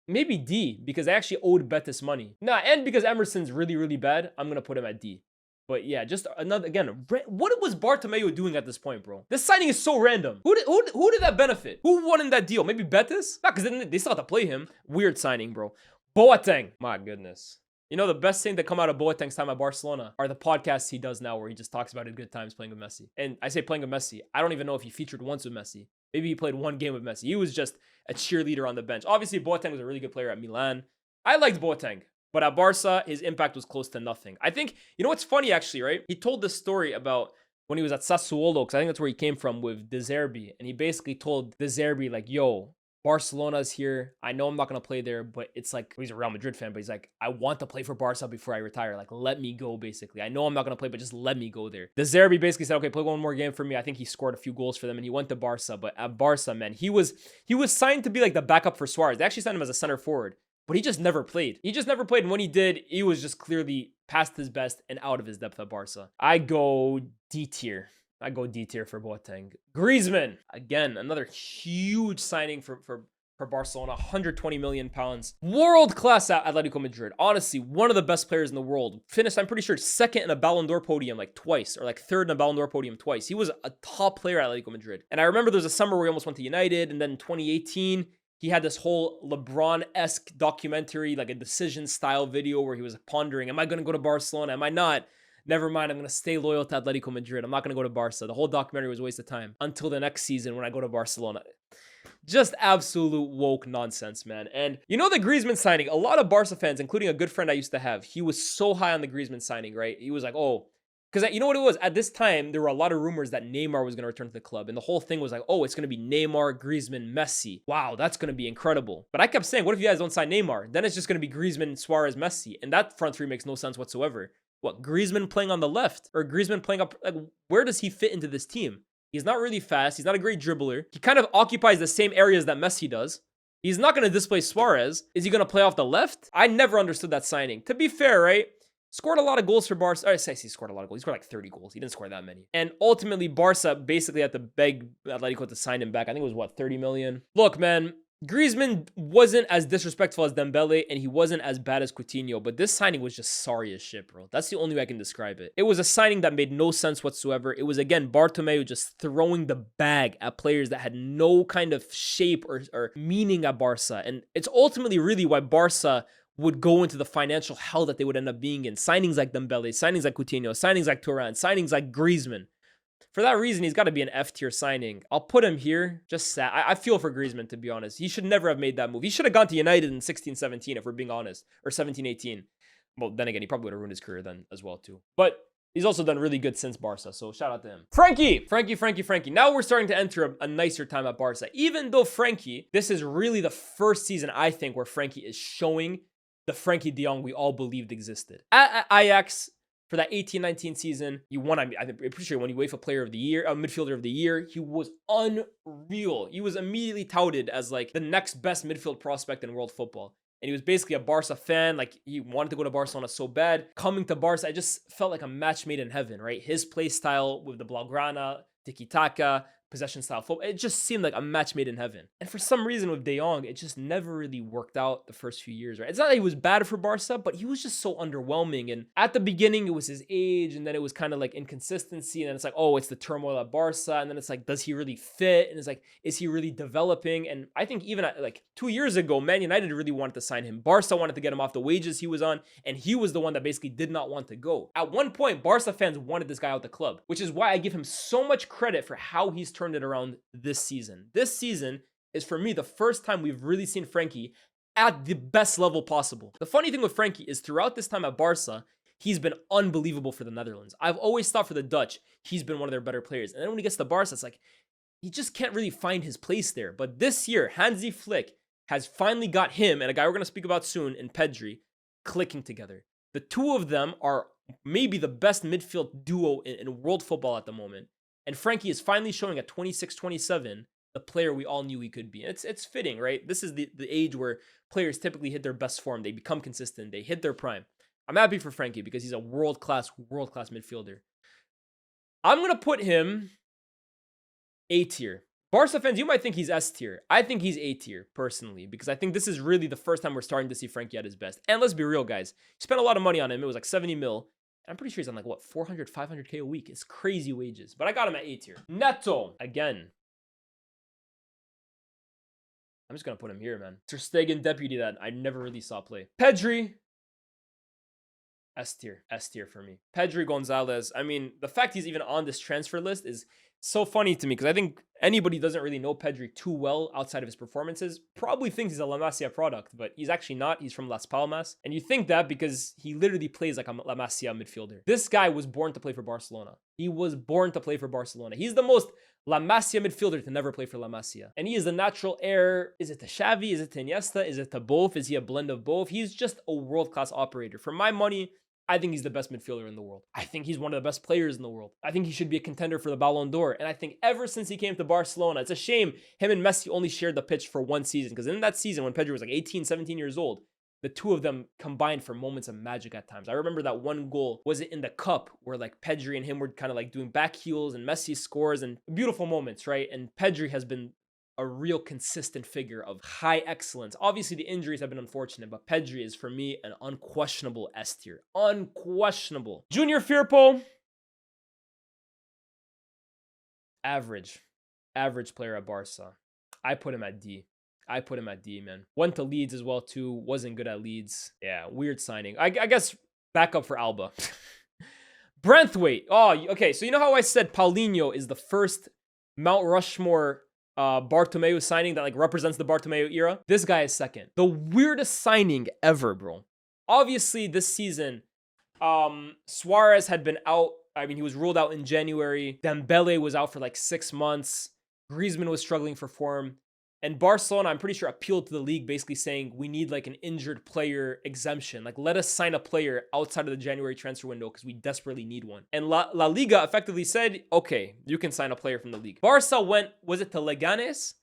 S1: maybe D, because they actually owed Betis money. Nah, and because Emerson's really, really bad, I'm going to put him at D. But yeah, just another, again, what was Bartomeu doing at this point, bro? This signing is so random. Who did that benefit? Who won in that deal? Maybe Betis? Nah, because they still have to play him. Weird signing, bro. Boateng. My goodness. You know, the best thing that come out of Boateng's time at Barcelona are the podcasts he does now where he just talks about his good times playing with Messi. And I say playing with Messi. I don't even know if he featured once with Messi. Maybe he played one game with Messi. He was just a cheerleader on the bench. Obviously, Boateng was a really good player at Milan. I liked Boateng. But at Barca, his impact was close to nothing. I think, you know what's funny actually, right? He told this story about when he was at Sassuolo, because I think that's where he came from with De Zerbi. And he basically told De Zerbi, like, yo, Barcelona's here. I know I'm not going to play there, but it's like, he's a Real Madrid fan, but he's like, I want to play for Barca before I retire. Like, let me go, basically. I know I'm not going to play, but just let me go there. De Zerbi basically said, okay, play one more game for me. I think he scored a few goals for them, and he went to Barca. But at Barca, man, he was signed to be like the backup for Suarez. They actually signed him as a center forward. But he just never played. And when he did, he was just clearly past his best and out of his depth at Barca. I go D tier. for Boateng. Griezmann, again, another huge signing for for Barcelona, 120 million pounds. World class at Atletico Madrid. Honestly, one of the best players in the world. Finished, I'm pretty sure, second in a Ballon d'Or podium like twice, or like third in a Ballon d'Or podium twice. He was a top player at Atletico Madrid. And I remember there was a summer where he almost went to United, and then in 2018, he had this whole LeBron-esque documentary, like a decision-style video where he was pondering, am I going to go to Barcelona? Am I not? Never mind, I'm going to stay loyal to Atletico Madrid. I'm not going to go to Barca. The whole documentary was a waste of time until the next season when I go to Barcelona. Just absolute woke nonsense, man. And you know the Griezmann signing, a lot of Barca fans, including a good friend I used to have, he was so high on the Griezmann signing, right? He was like, oh, because you know what it was? At this time, there were a lot of rumors that Neymar was going to return to the club. And the whole thing was like, oh, it's going to be Neymar, Griezmann, Messi. Wow, that's going to be incredible. But I kept saying, what if you guys don't sign Neymar? Then it's just going to be Griezmann, Suarez, Messi. And that front three makes no sense whatsoever. What, Griezmann playing on the left? Or Griezmann playing up? Like, where does he fit into this team? He's not really fast. He's not a great dribbler. He kind of occupies the same areas that Messi does. He's not going to displace Suarez. Is he going to play off the left? I never understood that signing. To be fair, right? Scored a lot of goals for Barca. I say he scored a lot of goals. He scored like 30 goals. He didn't score that many. And ultimately, Barca basically had to beg Atletico to sign him back. I think it was, what, 30 million? Look, man, Griezmann wasn't as disrespectful as Dembele, and he wasn't as bad as Coutinho, but this signing was just sorry as shit, bro. That's the only way I can describe it. It was a signing that made no sense whatsoever. It was, again, Bartomeu just throwing the bag at players that had no kind of shape or meaning at Barca. And it's ultimately really why Barca would go into the financial hell that they would end up being in. Signings like Dembele, signings like Coutinho, signings like Thuram, signings like Griezmann. For that reason, he's got to be an F-tier signing. I'll put him here. Just sad. I feel for Griezmann, to be honest. He should never have made that move. He should have gone to United in 16-17, if we're being honest. Or 17-18. Well, then again, he probably would have ruined his career then as well, too. But he's also done really good since Barca, so shout out to him. Frankie! Now we're starting to enter a nicer time at Barca. Even though Frankie, this is really the first season, I think, where Frankie is showing the Frankie de Jong we all believed existed. At Ajax, for that 18-19 season, he won, I'm pretty sure he won UEFA Player of the Year, Midfielder of the Year. He was unreal. He was immediately touted as like the next best midfield prospect in world football. And he was basically a Barca fan. Like, he wanted to go to Barcelona so bad. Coming to Barca, I just felt like a match made in heaven, right? His play style with the Blaugrana, tiki-taka, possession style football, it just seemed like a match made in heaven. And for some reason with De Jong, it just never really worked out the first few years, right? It's not that he was bad for Barca, but he was just so underwhelming. And at the beginning, it was his age, and then it was kind of like inconsistency, and then it's like, oh, it's the turmoil at Barca, and then it's like, does he really fit? And it's like, is he really developing? And I think even like 2 years ago, Man United really wanted to sign him. Barca wanted to get him off the wages he was on, and he was the one that basically did not want to go. At one point, Barca fans wanted this guy out the club, which is why I give him so much credit for how he's turned it around this season. This season is, for me, the first time we've really seen Frankie at the best level possible. The funny thing with Frankie is throughout this time at Barca, he's been unbelievable for the Netherlands. I've always thought for the Dutch, he's been one of their better players. And then when he gets to Barca, it's like, he just can't really find his place there. But this year, Hansi Flick has finally got him and a guy we're going to speak about soon in Pedri clicking together. The two of them are maybe the best midfield duo in world football at the moment. And Frankie is finally showing at 26, 27, the player we all knew he could be. And it's fitting, right? This is the age where players typically hit their best form. They become consistent. They hit their prime. I'm happy for Frankie because he's a world-class midfielder. I'm going to put him A tier. Barca fans, you might think he's S tier. I think he's A tier, personally, because I think this is really the first time we're starting to see Frankie at his best. And let's be real, guys. You spent a lot of money on him. It was like 70 mil. I'm pretty sure he's on like, what, 400, 500K a week. It's crazy wages. But I got him at A tier. Neto, again. I'm just going to put him here, man. Ter Stegen deputy that I never really saw play. Pedri, S tier. S tier for me. Pedri Gonzalez. I mean, the fact he's even on this transfer list is so funny to me because I think anybody who doesn't really know Pedri too well outside of his performances probably thinks he's a La Masia product, but he's actually not. He's from Las Palmas. And you think that because he literally plays like a La Masia midfielder. This guy was born to play for Barcelona. He was born to play for Barcelona. He's the most La Masia midfielder to never play for La Masia. And he is the natural heir. Is it to Xavi? Is it to Iniesta? Is it to both? Is he a blend of both? He's just a world-class operator. For my money, I think he's the best midfielder in the world. I think he's one of the best players in the world. I think he should be a contender for the Ballon d'Or. And I think ever since he came to Barcelona, it's a shame him and Messi only shared the pitch for one season. Because in that season, when Pedri was like 18, 17 years old, the two of them combined for moments of magic at times. I remember that one goal, was it in the cup, where like Pedri and him were kind of like doing back heels and Messi scores and beautiful moments, right? And Pedri has been a real consistent figure of high excellence. Obviously, the injuries have been unfortunate, but Pedri is, for me, an unquestionable S tier. Unquestionable. Junior Firpo, average. Average player at Barca. I put him at D. I put him at D, man. Went to Leeds as well, too. Wasn't good at Leeds. Yeah, weird signing. I guess backup for Alba. Branthwaite. Oh, okay. So you know how I said Paulinho is the first Mount Rushmore Bartomeu signing that like represents the Bartomeu era? This guy is second. The weirdest signing ever, bro. Obviously, this season, Suarez had been out. I mean, he was ruled out in January. Dembele was out for like 6 months. Griezmann was struggling for form. And Barcelona, I'm pretty sure, appealed to the league basically saying we need like an injured player exemption. Like, let us sign a player outside of the January transfer window because we desperately need one. And La Liga effectively said, okay, you can sign a player from the league. Barca went, was it to Leganes?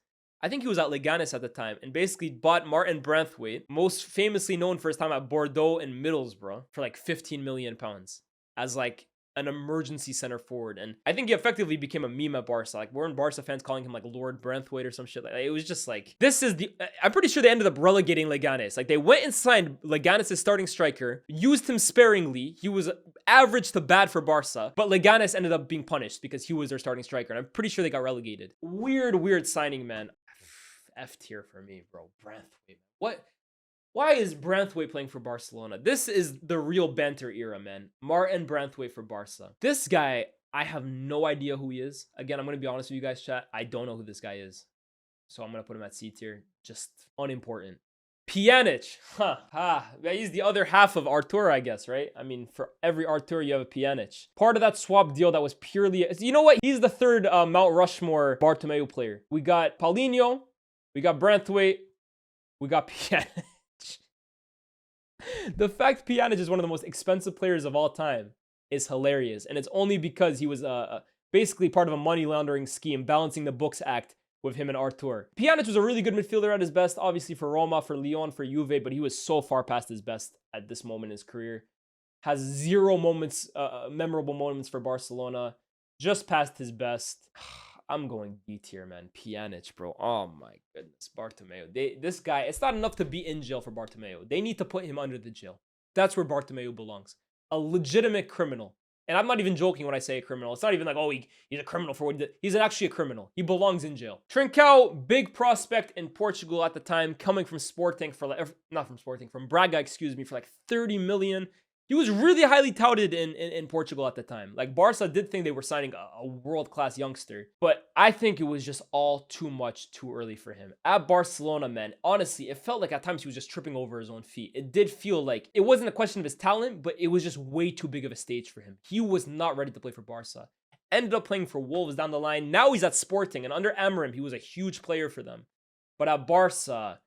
S1: I think he was at Leganes at the time, and basically bought Martin Branthwaite, most famously known for his time at Bordeaux and Middlesbrough, for like 15 million pounds as like an emergency center forward. And I think he effectively became a meme at Barca. Like, weren't Barca fans calling him like Lord Branthwaite or some shit? Like, it was just like, this is the, I'm pretty sure they ended up relegating Leganes. Like, they went and signed Leganes' starting striker, used him sparingly. He was average to bad for Barca, but Leganes ended up being punished because he was their starting striker. And I'm pretty sure they got relegated. Weird signing, man. F tier for me, bro. Branthwaite. What? Why is Branthwaite playing for Barcelona? This is the real banter era, man. Martin Branthwaite for Barca. This guy, I have no idea who he is. Again, I'm going to be honest with you guys, chat. I don't know who this guy is. So I'm going to put him at C tier. Just unimportant. Pjanic. He's the other half of Arthur, I guess, right? I mean, for every Arthur, you have a Pjanic. Part of that swap deal that was purely... You know what? He's the third Mount Rushmore Bartomeu player. We got Paulinho. We got Branthwaite. We got Pjanic. The fact Pjanic is one of the most expensive players of all time is hilarious. And it's only because he was basically part of a money laundering scheme, balancing the books act with him and Arthur. Pjanic was a really good midfielder at his best, obviously for Roma, for Lyon, for Juve, but he was so far past his best at this moment in his career. Has zero moments, memorable moments for Barcelona, just past his best. I'm going D tier, man. Pjanic, bro. Oh my goodness. Bartomeu. This guy, it's not enough to be in jail for Bartomeu. They need to put him under the jail. That's where Bartomeu belongs. A legitimate criminal. And I'm not even joking when I say a criminal. It's not even like, oh, he's a criminal for what he did. He's actually a criminal. He belongs in jail. Trincão, big prospect in Portugal at the time, coming from Sporting for like, not from Sporting, from Braga, excuse me, for like 30 million. He was really highly touted in Portugal at the time. Like, Barca did think they were signing a world-class youngster, but I think it was just all too much too early for him. At Barcelona, man, honestly, it felt like at times he was just tripping over his own feet. It did feel like it wasn't a question of his talent, but it was just way too big of a stage for him. He was not ready to play for Barca. Ended up playing for Wolves down the line. Now he's at Sporting, and under Amorim, he was a huge player for them. But at Barca,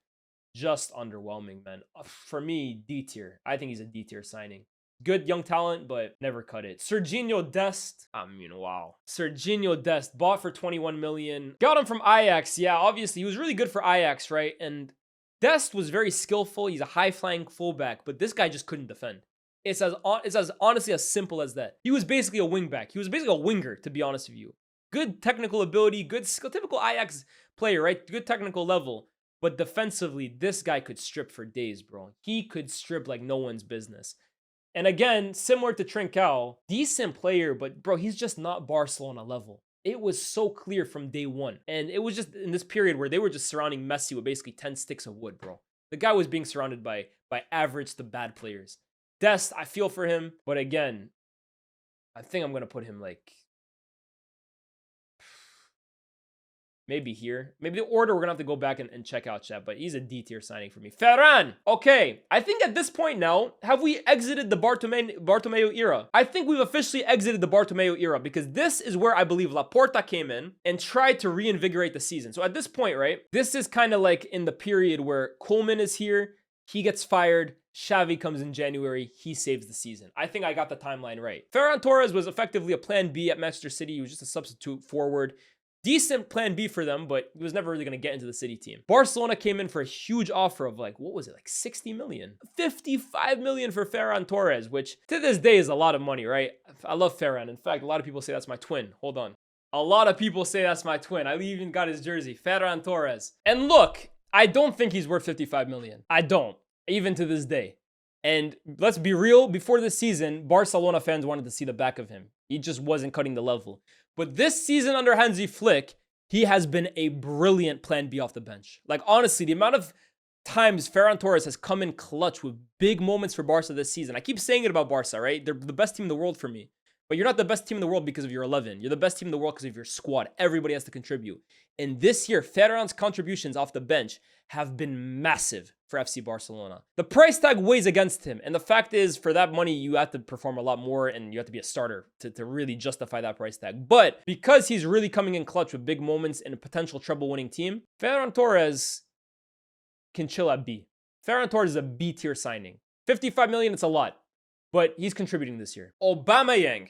S1: just underwhelming, man. For me, D tier. I think he's a D tier signing. Good young talent, but never cut it. Serginho Dest. I mean, wow. Serginho Dest, bought for 21 million. Got him from Ajax. Yeah, obviously, he was really good for Ajax, right? And Dest was very skillful. He's a high-flying fullback, but this guy just couldn't defend. It's as honestly as simple as that. He was basically a wingback. He was basically a winger, to be honest with you. Good technical ability, good skill, typical Ajax player, right? Good technical level. But defensively, this guy could strip for days, bro. He could strip like no one's business. And again, similar to Trincão, decent player, but bro, he's just not Barcelona level. It was so clear from day one. And it was just in this period where they were just surrounding Messi with basically 10 sticks of wood, bro. The guy was being surrounded by average to bad players. Dest, I feel for him. But again, I think I'm going to put him like... maybe here. Maybe the order we're going to have to go back and check out, chat. But he's a D tier signing for me. Ferran. Okay. I think at this point now, have we exited the Bartomeu era? I think we've officially exited the Bartomeu era because this is where I believe Laporta came in and tried to reinvigorate the season. So at this point, right, this is kind of like in the period where Koeman is here. He gets fired. Xavi comes in January. He saves the season. I think I got the timeline right. Ferran Torres was effectively a plan B at Manchester City. He was just a substitute forward. Decent plan B for them, but he was never really going to get into the City team. Barcelona came in for a huge offer of like, what was it? Like 60 million? 55 million for Ferran Torres, which to this day is a lot of money, right? I love Ferran. In fact, a lot of people say that's my twin. Hold on. A lot of people say that's my twin. I even got his jersey, Ferran Torres. And look, I don't think he's worth 55 million. I don't, even to this day. And let's be real, before this season, Barcelona fans wanted to see the back of him. He just wasn't cutting the level. But this season under Hansi Flick, he has been a brilliant plan B off the bench. Like, honestly, the amount of times Ferran Torres has come in clutch with big moments for Barca this season. I keep saying it about Barca, right? They're the best team in the world for me. But you're not the best team in the world because of your 11. You're the best team in the world because of your squad. Everybody has to contribute. And this year, Ferran's contributions off the bench have been massive for FC Barcelona. The price tag weighs against him. And the fact is, for that money, you have to perform a lot more and you have to be a starter to really justify that price tag. But because he's really coming in clutch with big moments in a potential treble-winning team, Ferran Torres can chill at B. Ferran Torres is a B-tier signing. 55 million, it's a lot. But he's contributing this year. Aubameyang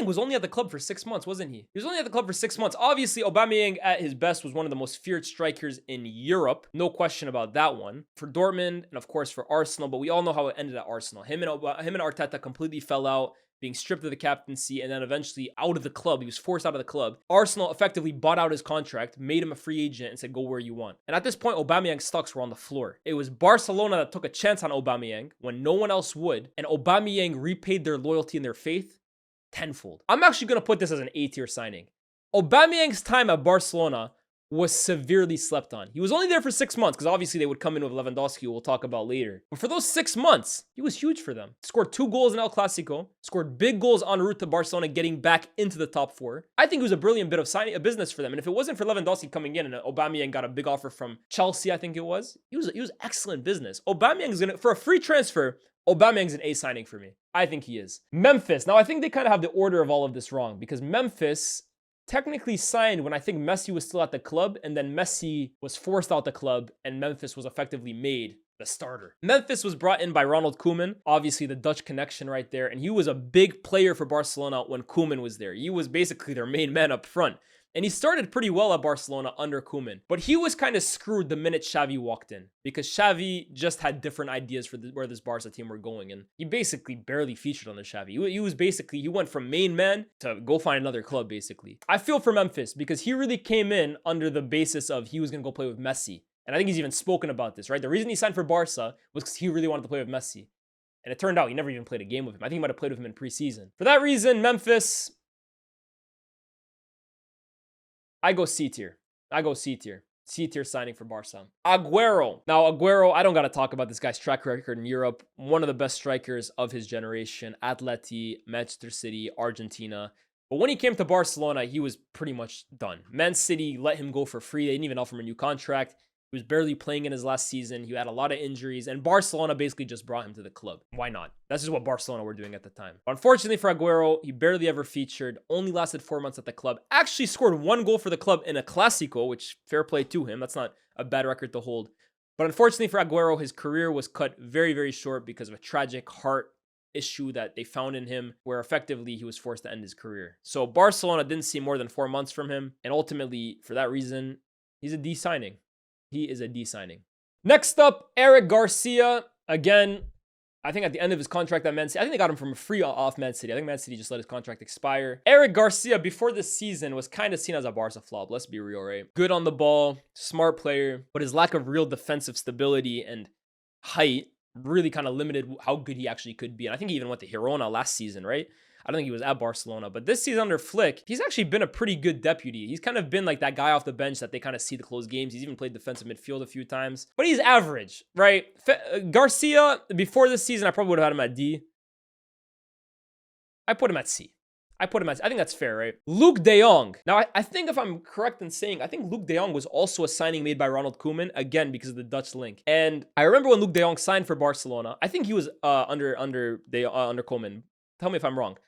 S1: was only at the club for 6 months, wasn't he? He was only at the club for 6 months. Obviously, Aubameyang at his best was one of the most feared strikers in Europe. No question about that one. For Dortmund and of course for Arsenal, but we all know how it ended at Arsenal. Him and Arteta completely fell out, being stripped of the captaincy, and then eventually out of the club. He was forced out of the club. Arsenal effectively bought out his contract, made him a free agent, and said, go where you want. And at this point, Aubameyang's stocks were on the floor. It was Barcelona that took a chance on Aubameyang when no one else would, and Aubameyang repaid their loyalty and their faith tenfold. I'm actually going to put this as an A-tier signing. Aubameyang's time at Barcelona was severely slept on. He was only there for 6 months because obviously they would come in with Lewandowski, who we'll talk about later. But for those 6 months, he was huge for them. Scored 2 goals in El Clasico, scored big goals en route to Barcelona getting back into the top 4. I think it was a brilliant bit of business for them. And if it wasn't for Lewandowski coming in and Aubameyang got a big offer from Chelsea, I think it was, he was excellent business. Aubameyang's gonna, for a free transfer, Aubameyang's an A signing for me. I think he is. Memphis. Now I think they kind of have the order of all of this wrong because Memphis technically signed when I think Messi was still at the club, and then Messi was forced out the club and Memphis was effectively made the starter. Memphis was brought in by Ronald Koeman, obviously the Dutch connection right there, and he was a big player for Barcelona when Koeman was there. He was basically their main man up front. And he started pretty well at Barcelona under Koeman. But he was kind of screwed the minute Xavi walked in. Because Xavi just had different ideas for where this Barca team were going. And he basically barely featured on the Xavi. He went from main man to go find another club, basically. I feel for Memphis because he really came in under the basis of he was going to go play with Messi. And I think he's even spoken about this, right? The reason he signed for Barca was because he really wanted to play with Messi. And it turned out he never even played a game with him. I think he might have played with him in preseason. For that reason, Memphis, I go C tier. C tier signing for Barca. Agüero. Now, Agüero, I don't got to talk about this guy's track record in Europe. One of the best strikers of his generation. Atleti, Manchester City, Argentina. But when he came to Barcelona, he was pretty much done. Man City let him go for free. They didn't even offer him a new contract. He was barely playing in his last season. He had a lot of injuries. And Barcelona basically just brought him to the club. Why not? That's just what Barcelona were doing at the time. But unfortunately for Agüero, he barely ever featured. Only lasted 4 months at the club. Actually scored 1 goal for the club in a Clásico, which fair play to him. That's not a bad record to hold. But unfortunately for Agüero, his career was cut very, very short because of a tragic heart issue that they found in him, where effectively he was forced to end his career. So Barcelona didn't see more than 4 months from him. And ultimately, for that reason, he's a D signing. He is a D signing. Next up, Eric Garcia. Again, I think at the end of his contract at Man City, I think they got him from a free off Man City. I think Man City just let his contract expire. Eric Garcia, before this season, was kind of seen as a Barca flop. Let's be real, right? Good on the ball, smart player, but his lack of real defensive stability and height really kind of limited how good he actually could be. And I think he even went to Girona last season, right? I don't think he was at Barcelona, but this season under Flick, he's actually been a pretty good deputy. He's kind of been like that guy off the bench that they kind of see to close games. He's even played defensive midfield a few times, but he's average, right? Garcia, before this season, I probably would have had him at D. I put him at C. I think that's fair, right? Luke de Jong. Now, I think if I'm correct in saying, I think Luke de Jong was also a signing made by Ronald Koeman, again, because of the Dutch link. And I remember when Luke de Jong signed for Barcelona, I think he was under Koeman. Tell me if I'm wrong.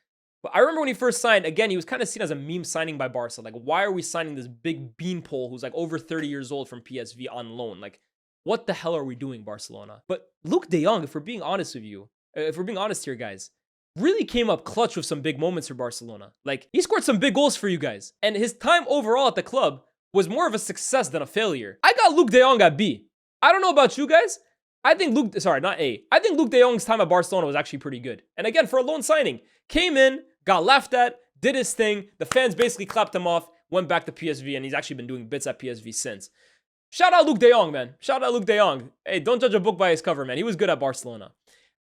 S1: But I remember when he first signed, again, he was kind of seen as a meme signing by Barca. Like, why are we signing this big beanpole who's like over 30 years old from PSV on loan? Like, what the hell are we doing, Barcelona? But Luke de Jong, if we're being honest here, guys, really came up clutch with some big moments for Barcelona. Like, he scored some big goals for you guys. And his time overall at the club was more of a success than a failure. I got Luke de Jong at B. I don't know about you guys. I think Luke de Jong's time at Barcelona was actually pretty good. And again, for a loan signing, came in, got laughed at, did his thing. The fans basically clapped him off, went back to PSV, and he's actually been doing bits at PSV since. Shout out Luke de Jong, man. Shout out Luke de Jong. Hey, don't judge a book by his cover, man. He was good at Barcelona.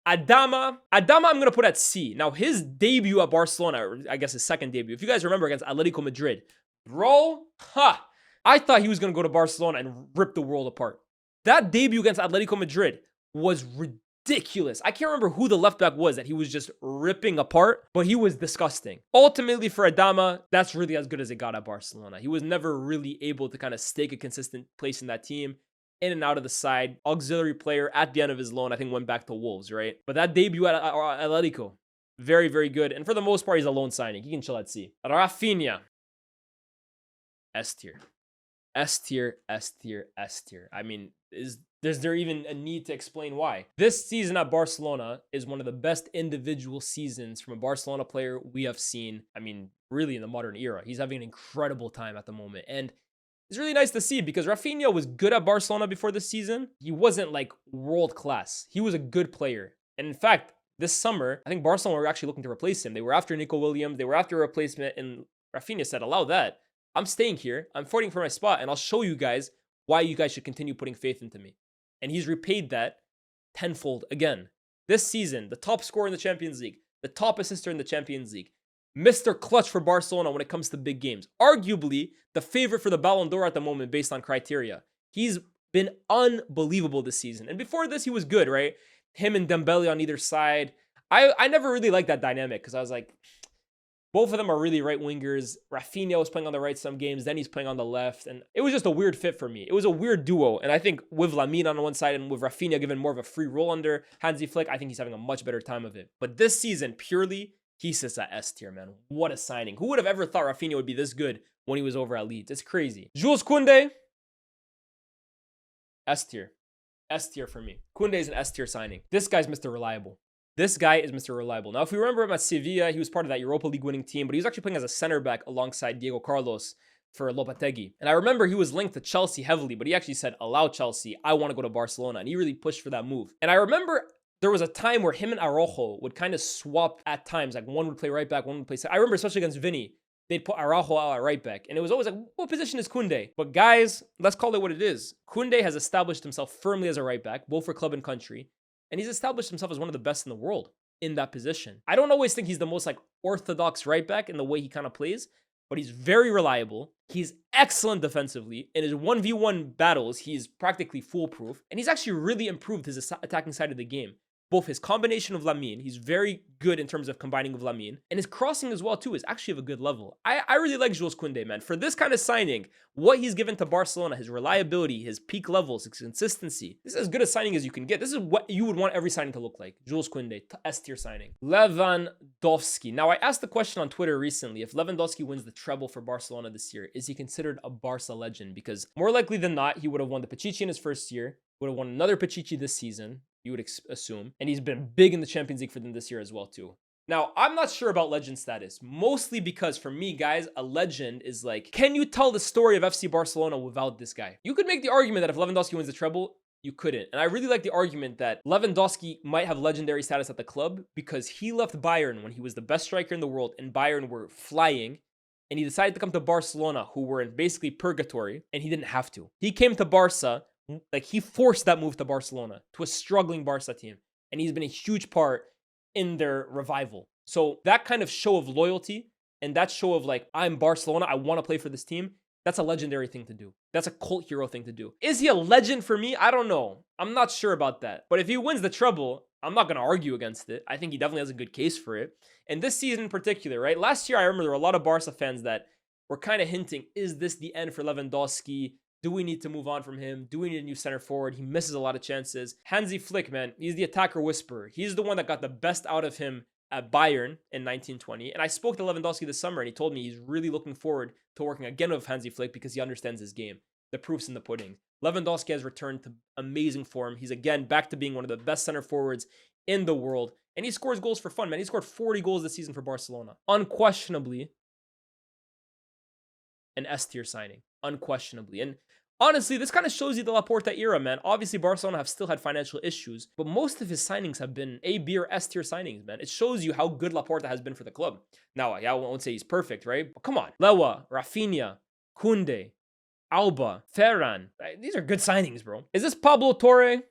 S1: Adama, I'm going to put at C. Now, his debut at Barcelona, or I guess his second debut, if you guys remember, against Atletico Madrid, bro, I thought he was going to go to Barcelona and rip the world apart. That debut against Atletico Madrid was ridiculous. I can't remember who the left back was that he was just ripping apart, but he was disgusting. Ultimately, for Adama, that's really as good as it got at Barcelona. He was never really able to kind of stake a consistent place in that team. In and out of the side, auxiliary player at the end of his loan, I think went back to Wolves, right? But that debut at Atletico, very, very good. And for the most part, he's a loan signing. He can chill at C. Rafinha, S tier. S tier, S tier, S tier. I mean, is there even a need to explain why? This season at Barcelona is one of the best individual seasons from a Barcelona player we have seen, I mean, really in the modern era. He's having an incredible time at the moment. And it's really nice to see because Rafinha was good at Barcelona before this season. He wasn't like world class. He was a good player. And in fact, this summer, I think Barcelona were actually looking to replace him. They were after Nico Williams. They were after a replacement. And Rafinha said, allow that. I'm staying here. I'm fighting for my spot. And I'll show you guys why you guys should continue putting faith into me. And he's repaid that tenfold again. This season, the top scorer in the Champions League, the top assister in the Champions League, Mr. Clutch for Barcelona when it comes to big games. Arguably the favorite for the Ballon d'Or at the moment based on criteria. He's been unbelievable this season. And before this, he was good, right? Him and Dembele on either side. I never really liked that dynamic because I was like, both of them are really right wingers. Rafinha was playing on the right some games, then he's playing on the left. And it was just a weird fit for me. It was a weird duo. And I think with Lamine on one side and with Rafinha given more of a free role under Hansi Flick, I think he's having a much better time of it. But this season, purely, he sits at S tier, man. What a signing. Who would have ever thought Rafinha would be this good when he was over at Leeds? It's crazy. Jules Koundé, S tier. S tier for me. Koundé is an S tier signing. This guy's Mr. Reliable. This guy is Mr. Reliable. Now, if we remember him at Sevilla, he was part of that Europa League winning team, but he was actually playing as a center back alongside Diego Carlos for Lopetegui. And I remember he was linked to Chelsea heavily, but he actually said, allow Chelsea. I want to go to Barcelona. And he really pushed for that move. And I remember there was a time where him and Araujo would kind of swap at times. Like one would play right back, one would play center. I remember especially against Vinny, they'd put Araujo out at right back. And it was always like, what position is Koundé? But guys, let's call it what it is. Koundé has established himself firmly as a right back, both for club and country. And he's established himself as one of the best in the world in that position. I don't always think he's the most like orthodox right back in the way he kind of plays, but he's very reliable. He's excellent defensively. In his 1v1 battles, he's practically foolproof. And he's actually really improved his attacking side of the game. Both his combination of Lamine, he's very good in terms of combining with Lamine, and his crossing as well too is actually of a good level. I really like Jules Koundé, man. For this kind of signing, what he's given to Barcelona, his reliability, his peak levels, his consistency, this is as good a signing as you can get. This is what you would want every signing to look like. Jules Koundé, S tier signing. Lewandowski. Now, I asked the question on Twitter recently, if Lewandowski wins the treble for Barcelona this year, is he considered a Barca legend? Because more likely than not, he would have won the Pichichi in his first year, would have won another Pichichi this season, you would assume. And he's been big in the Champions League for them this year as well, too. Now, I'm not sure about legend status, mostly because for me, guys, a legend is like, can you tell the story of FC Barcelona without this guy? You could make the argument that if Lewandowski wins the treble, you couldn't. And I really like the argument that Lewandowski might have legendary status at the club because he left Bayern when he was the best striker in the world and Bayern were flying. And he decided to come to Barcelona, who were in basically purgatory, and he didn't have to. He came to Barca. Like, he forced that move to Barcelona, to a struggling Barca team. And he's been a huge part in their revival. So that kind of show of loyalty and that show of like, I'm Barcelona, I want to play for this team, that's a legendary thing to do. That's a cult hero thing to do. Is he a legend for me? I don't know. I'm not sure about that. But if he wins the treble, I'm not going to argue against it. I think he definitely has a good case for it. And this season in particular, right? Last year, I remember there were a lot of Barca fans that were kind of hinting, is this the end for Lewandowski? Do we need to move on from him? Do we need a new center forward? He misses a lot of chances. Hansi Flick, man, he's the attacker whisperer. He's the one that got the best out of him at Bayern in 1920. And I spoke to Lewandowski this summer and he told me he's really looking forward to working again with Hansi Flick because he understands his game. The proof's in the pudding. Lewandowski has returned to amazing form. He's again back to being one of the best center forwards in the world. And he scores goals for fun, man. He scored 40 goals this season for Barcelona. Unquestionably an S tier signing. Unquestionably. And Honestly, this kind of shows you the Laporta era, man. Obviously, Barcelona have still had financial issues, but most of his signings have been A, B, or S tier signings, man. It shows you how good Laporta has been for the club. Now, I won't say he's perfect, right? But come on. Lewa, Rafinha, Koundé, Alba, Ferran. These are good signings, bro. Is this Pablo Torre?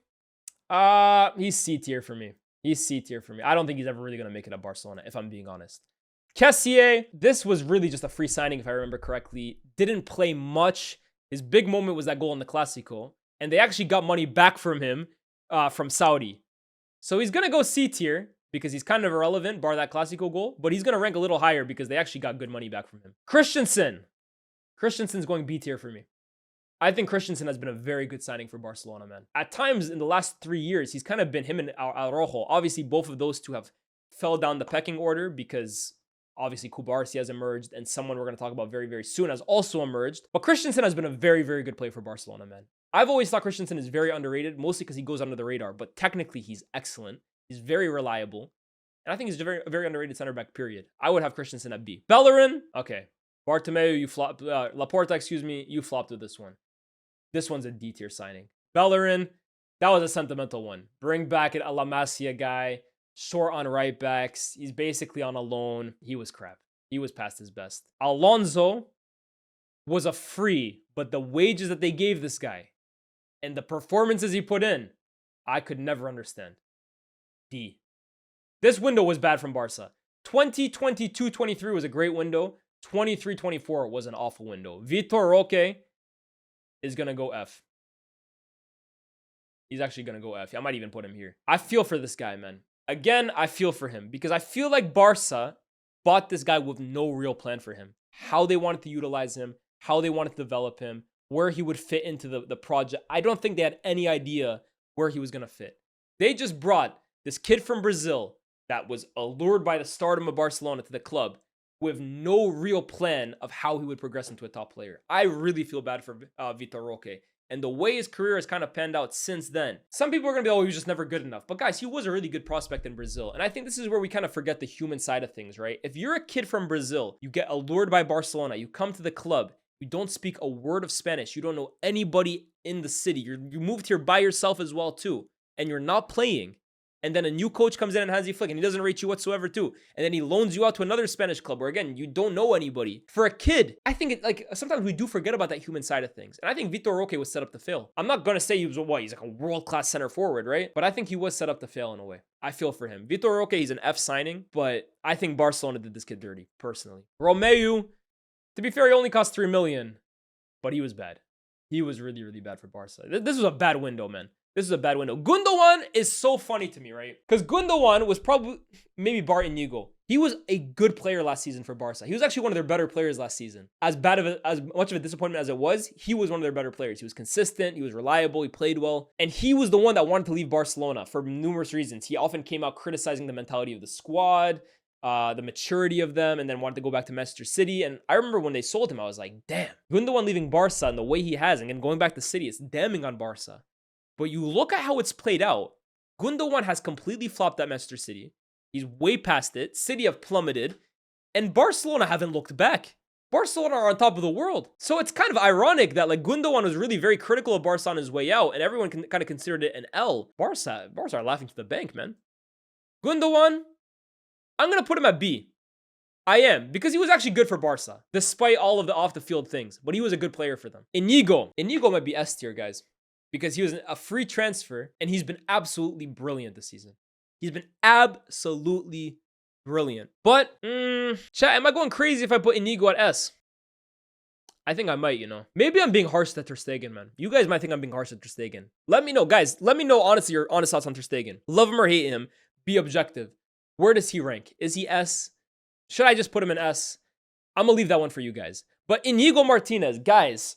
S1: He's C tier for me. He's C tier for me. I don't think he's ever really going to make it at Barcelona, if I'm being honest. Kessié, this was really just a free signing, if I remember correctly. Didn't play much. His big moment was that goal in the Clásico, and they actually got money back from him from Saudi. So he's going to go C tier because he's kind of irrelevant, bar that Clásico goal, but he's going to rank a little higher because they actually got good money back from him. Christensen's going B tier for me. I think Christensen has been a very good signing for Barcelona, man. At times in the last 3 years, he's kind of been him and Araujo. Obviously, both of those two have fell down the pecking order because obviously Kubarsi has emerged and someone we're going to talk about very, very soon has also emerged. But Christensen has been a very, very good player for Barcelona, man. I've always thought Christensen is very underrated, mostly because he goes under the radar, but technically he's excellent. He's very reliable. And I think he's a very, very underrated center back, period. I would have Christensen at B. Bellerin, okay. Bartomeu, you flopped. Laporta, excuse me, you flopped with this one. This one's a D tier signing. Bellerin, that was a sentimental one. Bring back an La Masia guy, short on right backs. He's basically on a loan. He was crap. He was past his best. Alonso was a free, but the wages that they gave this guy and the performances he put in, I could never understand. D. This window was bad from Barca. 2022-23 was a great window. 23-24 was an awful window. Vitor Roque is going to go F. He's actually going to go F. I might even put him here. I feel for this guy, man. Again, I feel for him because I feel like Barca bought this guy with no real plan for him. How they wanted to utilize him, how they wanted to develop him, where he would fit into the project. I don't think they had any idea where he was going to fit. They just brought this kid from Brazil that was allured by the stardom of Barcelona to the club with no real plan of how he would progress into a top player. I really feel bad for Vitor Roque. And the way his career has kind of panned out since then. Some people are going to be, oh, he was just never good enough. But guys, he was a really good prospect in Brazil. And I think this is where we kind of forget the human side of things, right? If you're a kid from Brazil, you get allured by Barcelona, you come to the club, you don't speak a word of Spanish, you don't know anybody in the city, you moved here by yourself as well too, and you're not playing. And then a new coach comes in and hands you flick, and he doesn't rate you whatsoever too. And then he loans you out to another Spanish club where, again, you don't know anybody. For a kid, I think sometimes we do forget about that human side of things. And I think Vitor Roque was set up to fail. I'm not going to say he's like a world-class center forward, right? But I think he was set up to fail in a way. I feel for him. Vitor Roque, he's an F signing, but I think Barcelona did this kid dirty, personally. Romeu, to be fair, he only cost 3 million, but he was bad. He was really, really bad for Barca. This was a bad window, man. This is a bad window. Gundogan is so funny to me, right? Because Gundogan was probably maybe Bart Inigo. He was a good player last season for Barca. He was actually one of their better players last season. As much of a disappointment as it was, he was one of their better players. He was consistent, he was reliable, he played well. And he was the one that wanted to leave Barcelona for numerous reasons. He often came out criticizing the mentality of the squad, the maturity of them, and then wanted to go back to Manchester City. And I remember when they sold him, I was like, damn. Gundogan leaving Barca and the way he has, and then going back to City, it's damning on Barca. But you look at how it's played out. Gundogan has completely flopped at Manchester City. He's way past it. City have plummeted. And Barcelona haven't looked back. Barcelona are on top of the world. So it's kind of ironic that Gundogan was really very critical of Barca on his way out. And everyone kind of considered it an L. Barca are laughing to the bank, man. Gundogan, I'm going to put him at B. I am. Because he was actually good for Barca. Despite all of the off-the-field things. But he was a good player for them. Inigo might be S tier, guys. Because he was a free transfer, and he's been absolutely brilliant this season. He's been absolutely brilliant. But, chat, am I going crazy if I put Inigo at S? I think I might, you know. Maybe I'm being harsh to Ter Stegen, man. You guys might think I'm being harsh to Ter Stegen. Let me know, guys. Let me know, honestly, your honest thoughts on Ter Stegen. Love him or hate him. Be objective. Where does he rank? Is he S? Should I just put him in S? I'm going to leave that one for you guys. But Inigo Martinez, guys,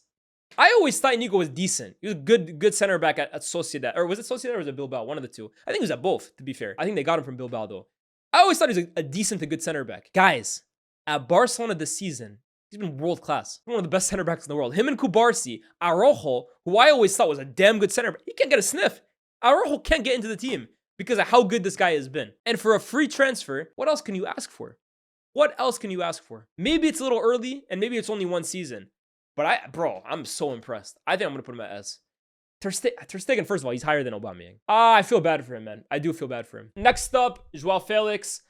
S1: I always thought Inigo was decent. He was a good center back at Sociedad. Or was it Sociedad or was it Bilbao? One of the two. I think he was at both, to be fair. I think they got him from Bilbao, though. I always thought he was a decent to good center back. Guys, at Barcelona this season, he's been world class. One of the best center backs in the world. Him and Kubarsi, Araujo, who I always thought was a damn good center back. He can't get a sniff. Araujo can't get into the team because of how good this guy has been. And for a free transfer, what else can you ask for? What else can you ask for? Maybe it's a little early and maybe it's only one season. But bro, I'm so impressed. I think I'm going to put him at S. Ter Stegen, first of all, he's higher than Aubameyang. I feel bad for him, man. I do feel bad for him. Next up, Joao Felix.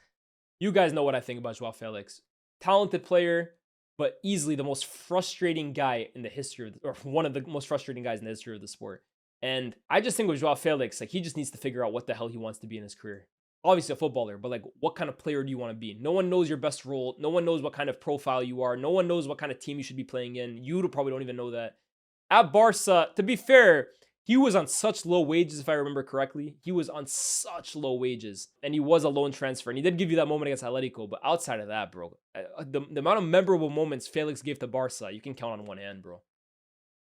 S1: You guys know what I think about Joao Felix. Talented player, but easily the most frustrating guy in the history or one of the most frustrating guys in the history of the sport. And I just think with Joao Felix, like, he just needs to figure out what the hell he wants to be in his career. Obviously a footballer, but like, what kind of player do you want to be? No one knows your best role. No one knows what kind of profile you are. No one knows what kind of team you should be playing in. You probably don't even know that. At Barca, to be fair, he was on such low wages, if I remember correctly. He was on such low wages, and he was a loan transfer, and he did give you that moment against Atletico, but outside of that, bro, the amount of memorable moments Felix gave to Barca, you can count on one hand, bro.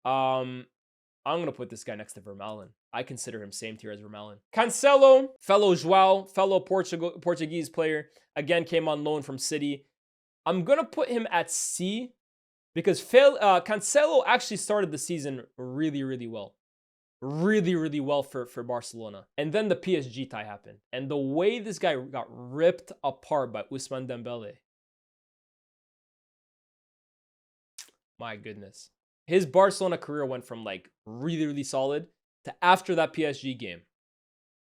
S1: I'm going to put this guy next to Vermaelen. I consider him same tier as Vermaelen. Cancelo, fellow Joao, fellow Portuguese player, again, came on loan from City. I'm going to put him at C because Cancelo actually started the season really, really well. Really, really well for Barcelona. And then the PSG tie happened. And the way this guy got ripped apart by Ousmane Dembele. My goodness. His Barcelona career went from like really, really solid to after that PSG game.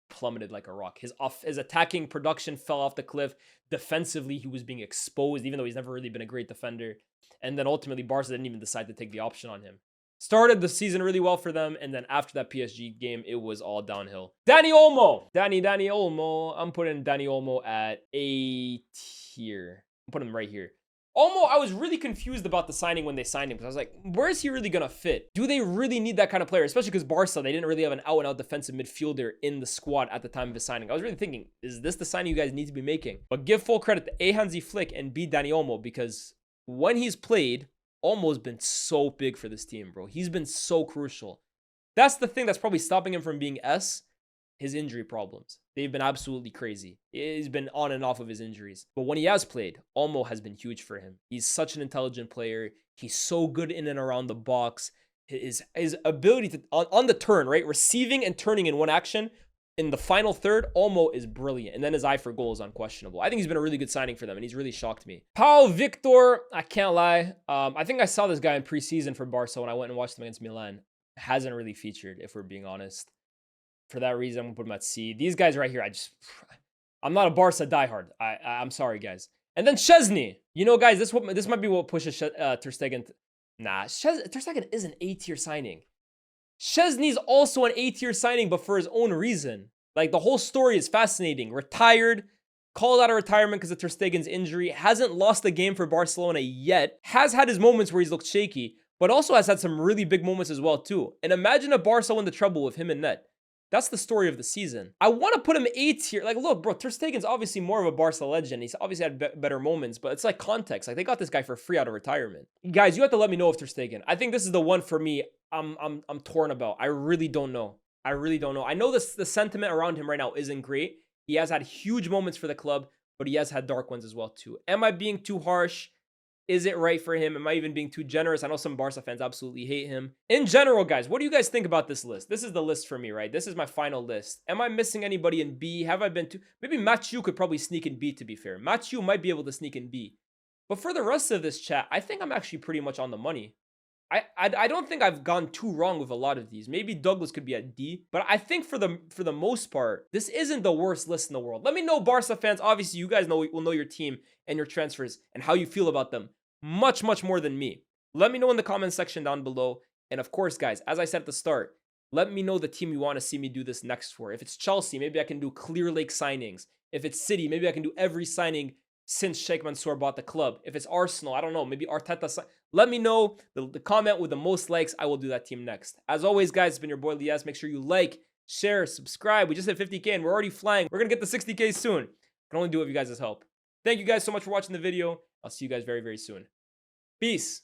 S1: Plummeted like a rock. His attacking production fell off the cliff. Defensively, he was being exposed, even though he's never really been a great defender. And then ultimately, Barca didn't even decide to take the option on him. Started the season really well for them, and then after that PSG game, it was all downhill. Dani Olmo. Dani Olmo. I'm putting Dani Olmo at A tier. I'm putting him right here. Olmo, I was really confused about the signing when they signed him, because I was like, where is he really going to fit? Do they really need that kind of player? Especially because Barca, they didn't really have an out-and-out defensive midfielder in the squad at the time of his signing. I was really thinking, is this the signing you guys need to be making? But give full credit to A. Hansi Flick and B. Dani Olmo, because when he's played, Olmo's been so big for this team, bro. He's been so crucial. That's the thing that's probably stopping him from being S. His injury problems. They've been absolutely crazy. He's been on and off of his injuries. But when he has played, Olmo has been huge for him. He's such an intelligent player. He's so good in and around the box. His ability to, on the turn, right? Receiving and turning in one action. In the final third, Olmo is brilliant. And then his eye for goal is unquestionable. I think he's been a really good signing for them, and he's really shocked me. Pau Victor, I can't lie. I think I saw this guy in preseason for Barca when I went and watched him against Milan. Hasn't really featured, if we're being honest. For that reason, I'm going to put him at C. These guys right here, I'm not a Barca diehard. I'm sorry, guys. And then Szczesny. You know, guys, this might be what pushes Ter Stegen. Nah, Ter Stegen is an A-tier signing. Szczesny's also an A-tier signing, but for his own reason. Like, the whole story is fascinating. Retired, called out of retirement because of Ter Stegen's injury, hasn't lost a game for Barcelona yet, has had his moments where he's looked shaky, but also has had some really big moments as well, too. And imagine if Barca win the treble with him and net. That's the story of the season. I want to put him A-tier. Like, look, bro, Ter Stegen's obviously more of a Barca legend. He's obviously had better moments, but it's like context. Like, they got this guy for free out of retirement. Guys, you have to let me know if Ter Stegen. I think this is the one for me I'm torn about. I really don't know. I know the sentiment around him right now isn't great. He has had huge moments for the club, but he has had dark ones as well, too. Am I being too harsh? Is it right for him? Am I even being too generous? I know some Barca fans absolutely hate him. In general, guys, what do you guys think about this list? This is the list for me, right? This is my final list. Am I missing anybody in B? Have I been too... Maybe Mathieu could probably sneak in B, to be fair. Mathieu might be able to sneak in B. But for the rest of this chat, I think I'm actually pretty much on the money. I don't think I've gone too wrong with a lot of these. Maybe Douglas could be at D, but I think for the most part, this isn't the worst list in the world. Let me know, Barca fans. Obviously, you guys will know your team and your transfers and how you feel about them much more than me. Let me know in the comment section down below. And of course, guys, as I said at the start, let me know the team you want to see me do this next for. If it's Chelsea, maybe I can do Clear Lake signings. If it's City, maybe I can do every signing since Sheikh Mansour bought the club. If it's Arsenal, I don't know, maybe Arteta. Let me know the comment with the most likes. I will do that team next. As always, guys, it's been your boy Lyes. Make sure you like, share, subscribe. We just hit 50K and we're already flying. We're going to get the 60K soon. I can only do it with you guys' help. Thank you guys so much for watching the video. I'll see you guys very soon. Peace.